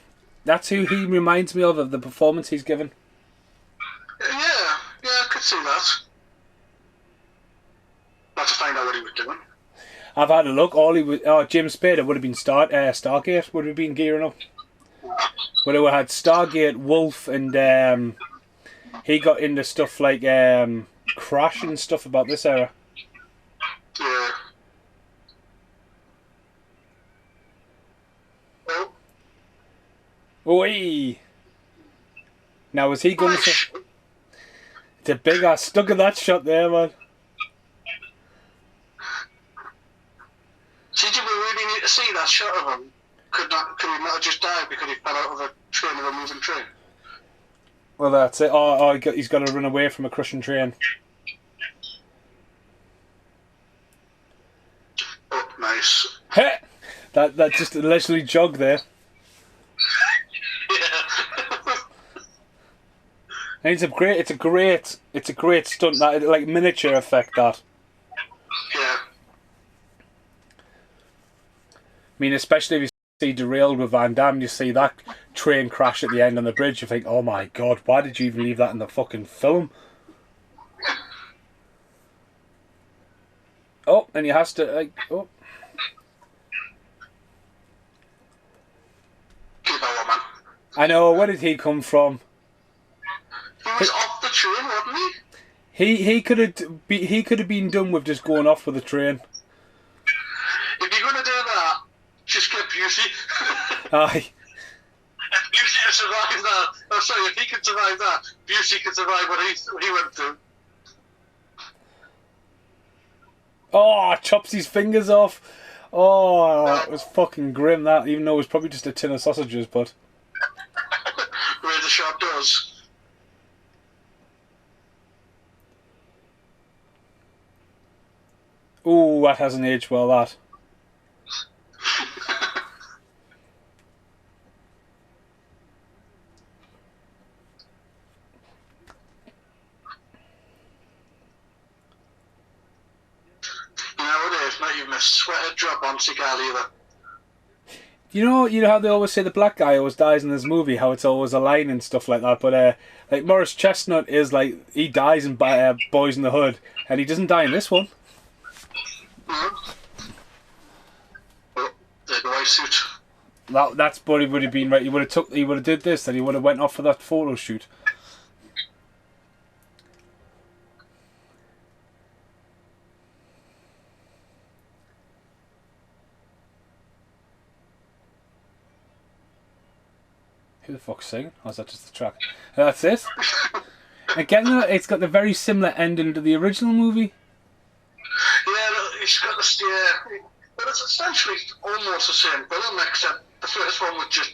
A: That's who he reminds me of the performance he's given.
B: Yeah, I could see that. Not to find out what he was doing.
A: I've had a look. All he was, James Spader would have been Stargate. Would have been gearing up. Would have had Stargate, Wolf, and he got into stuff like Crash and stuff about this era.
B: Yeah. Oh.
A: Oi! Now is he going to? It's a big ass stuck in that shot there, man.
B: Did you really need to see that shot of him? Could he not have just died because he fell out of a train of a moving train?
A: Well, that's it. He's got to run away from a crushing train.
B: Oh, nice.
A: Hey! That just literally jogged there.
B: Yeah.
A: And it's a great stunt. That like miniature effect. That.
B: Yeah.
A: I mean, especially if you see Derailed with Van Damme, you see that train crash at the end on the bridge. You think, oh my god, why did you even leave that in the fucking film? Oh, and he has to like. Oh.
B: Keep our man.
A: I know. Where did he come from?
B: He was off the train, wasn't he?
A: He could have been done with just going off with a train.
B: If you're going to do that, just get Busey.
A: Aye.
B: If Busey can survive that, oh sorry, if he can survive that, Busey can survive what he went through.
A: Oh, chops his fingers off. Oh, it was fucking grim that, even though it was probably just a tin of sausages, but...
B: Where the shot does.
A: Ooh, that hasn't aged well, that.
B: Nowadays, not even a sweater drop on Seagal either.
A: You know how they always say the black guy always dies in this movie, how it's always a line and stuff like that, but like Morris Chestnut is like, he dies in Boys in the Hood, and he doesn't die in this one.
B: Mm-hmm. Oh, the white suit.
A: That's what he would have been, right? He would have did this, and he would have went off for that photo shoot. Who the fuck's singing? Or is that just the track? That's it. Again, it's got the very similar ending to the original movie.
B: Yeah, it's got this, yeah. But it's essentially almost the same film, except the first one was just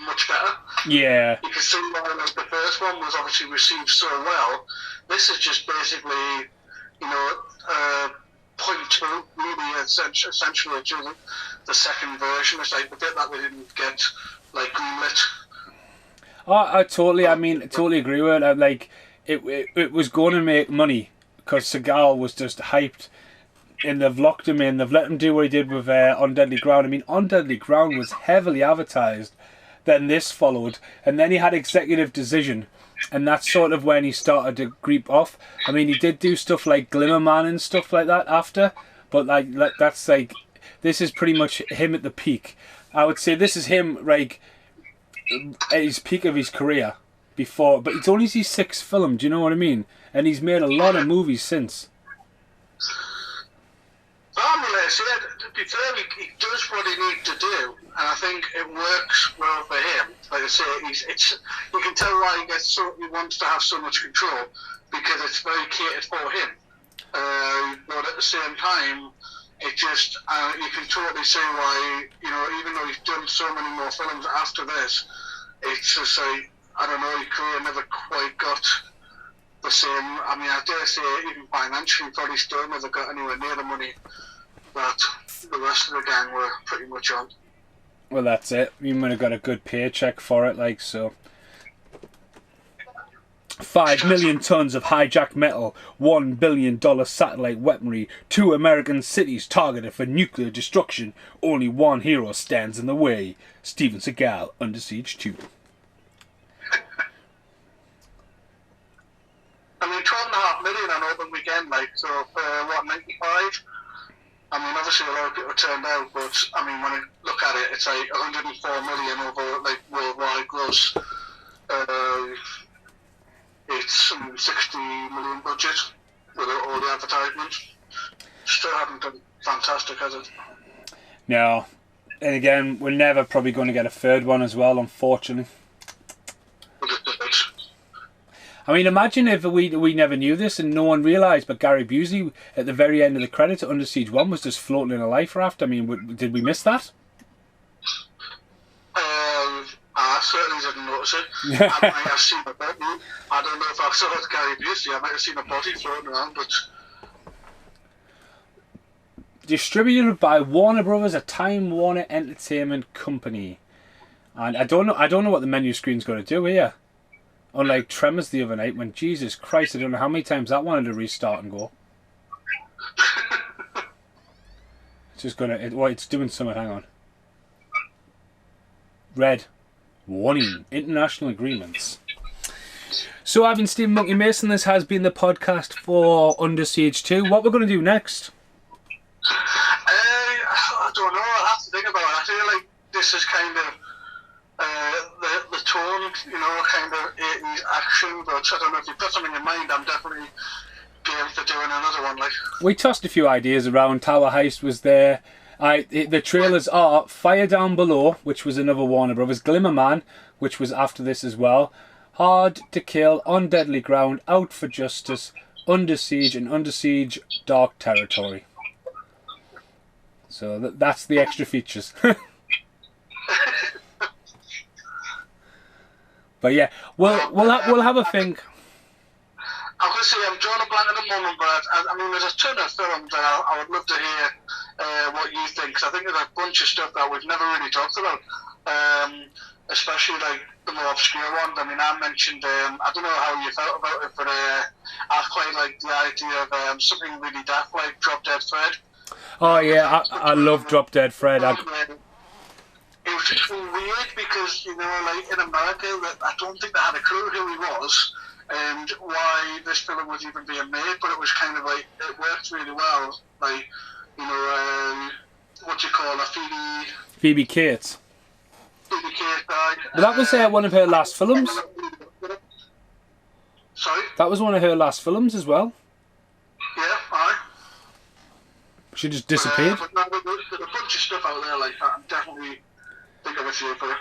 B: much better.
A: Yeah.
B: You can see why like, the first one was obviously received so well. This is just basically, point two, really, essentially the second version. It's like the bit that we didn't get, like, greenlit.
A: I totally agree with it. Like, it was going to make money because Seagal was just hyped, and they've locked him in. They've let him do what he did with On Deadly Ground. I mean, On Deadly Ground was heavily advertised. Then this followed, and then he had Executive Decision, and that's sort of when he started to creep off. I mean, he did do stuff like Glimmer Man and stuff like that after, but like that's like, this is pretty much him at the peak. I would say this is him like at his peak of his career before, but it's only his sixth film, do you know what I mean? And he's made a lot of movies since.
B: To be fair, he does what he needs to do, and I think it works well for him. Like I say, you can tell why he wants to have so much control, because it's very catered for him. But at the same time, it just you can totally see why, even though he's done so many more films after this, it's just like, I don't know, his career never quite got the same. I mean, I dare say even financially, probably still never got anywhere near the money that the rest of the gang were pretty much on.
A: Well, that's it. You might have got a good paycheck for it, like so. 5 million tons of hijacked metal, $1 billion satellite weaponry, 2 American cities targeted for nuclear destruction. Only one hero stands in the way. Steven Seagal, Under Siege 2.
B: I mean, 12.5 million on open weekend, like, so for what, 95? I mean, obviously a lot of people turned out, but I mean, when you look at it, it's like 104 million over like worldwide gross. It's 60 million budget with all the advertisements. Still haven't done fantastic, has it?
A: No. And again, we're never probably going to get a third one as well, unfortunately. I mean, imagine if we never knew this and no one realised, but Gary Busey at the very end of the credits at Under Siege 1 was just floating in a life raft. I mean, did we miss that?
B: I certainly didn't notice it. I might have seen a body. I don't know if I saw it Gary Busey. I might have seen a body floating around, but...
A: Distributed by Warner Brothers, a Time Warner Entertainment company. And I don't know what the menu screen's going to do here. Unlike Tremors the other night, when Jesus Christ, I don't know how many times that wanted to restart and go. It's just gonna. It's doing something. Hang on. Red. Warning. International agreements. So I've been Stephen Monkey Mason. This has been the podcast for Under Siege 2. What we're going to do next?
B: I don't know. I'll have to think about it. I feel like this is kind of the tone, kind of 80s action, but I don't know if you've got something in mind. I'm definitely game for doing another one. Like,
A: we tossed a few ideas around. Tower Heist was there. The trailers are Fire Down Below, which was another Warner Brothers, Glimmer Man, which was after this as well, Hard to Kill, On Deadly Ground, Out for Justice, Under Siege, and Under Siege Dark Territory. So that's the extra features. But yeah, we'll have a think.
B: I'm going to say I'm drawing a blank at the moment, but I mean, there's a ton of films that I would love to hear what you think, because I think there's a bunch of stuff that we've never really talked about, especially like the more obscure ones. I mean, I mentioned, I don't know how you felt about it, but I quite like the idea of something really daft like Drop Dead Fred.
A: Oh yeah, I love Drop Dead Fred.
B: It was just weird because, like in America, I don't think they had a clue who he was and why this film was even being made, but it was kind of like, it worked really well. Like, what do you call her,
A: Phoebe Cates.
B: Phoebe Cates died.
A: But that was one of her last films.
B: Sorry?
A: That was one of her last films as well.
B: Yeah, aye.
A: She just disappeared.
B: But no, there's a bunch of stuff out there like that. I'm definitely think of a few for it.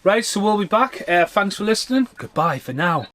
A: Right, so we'll be back. Thanks for listening. Goodbye for now.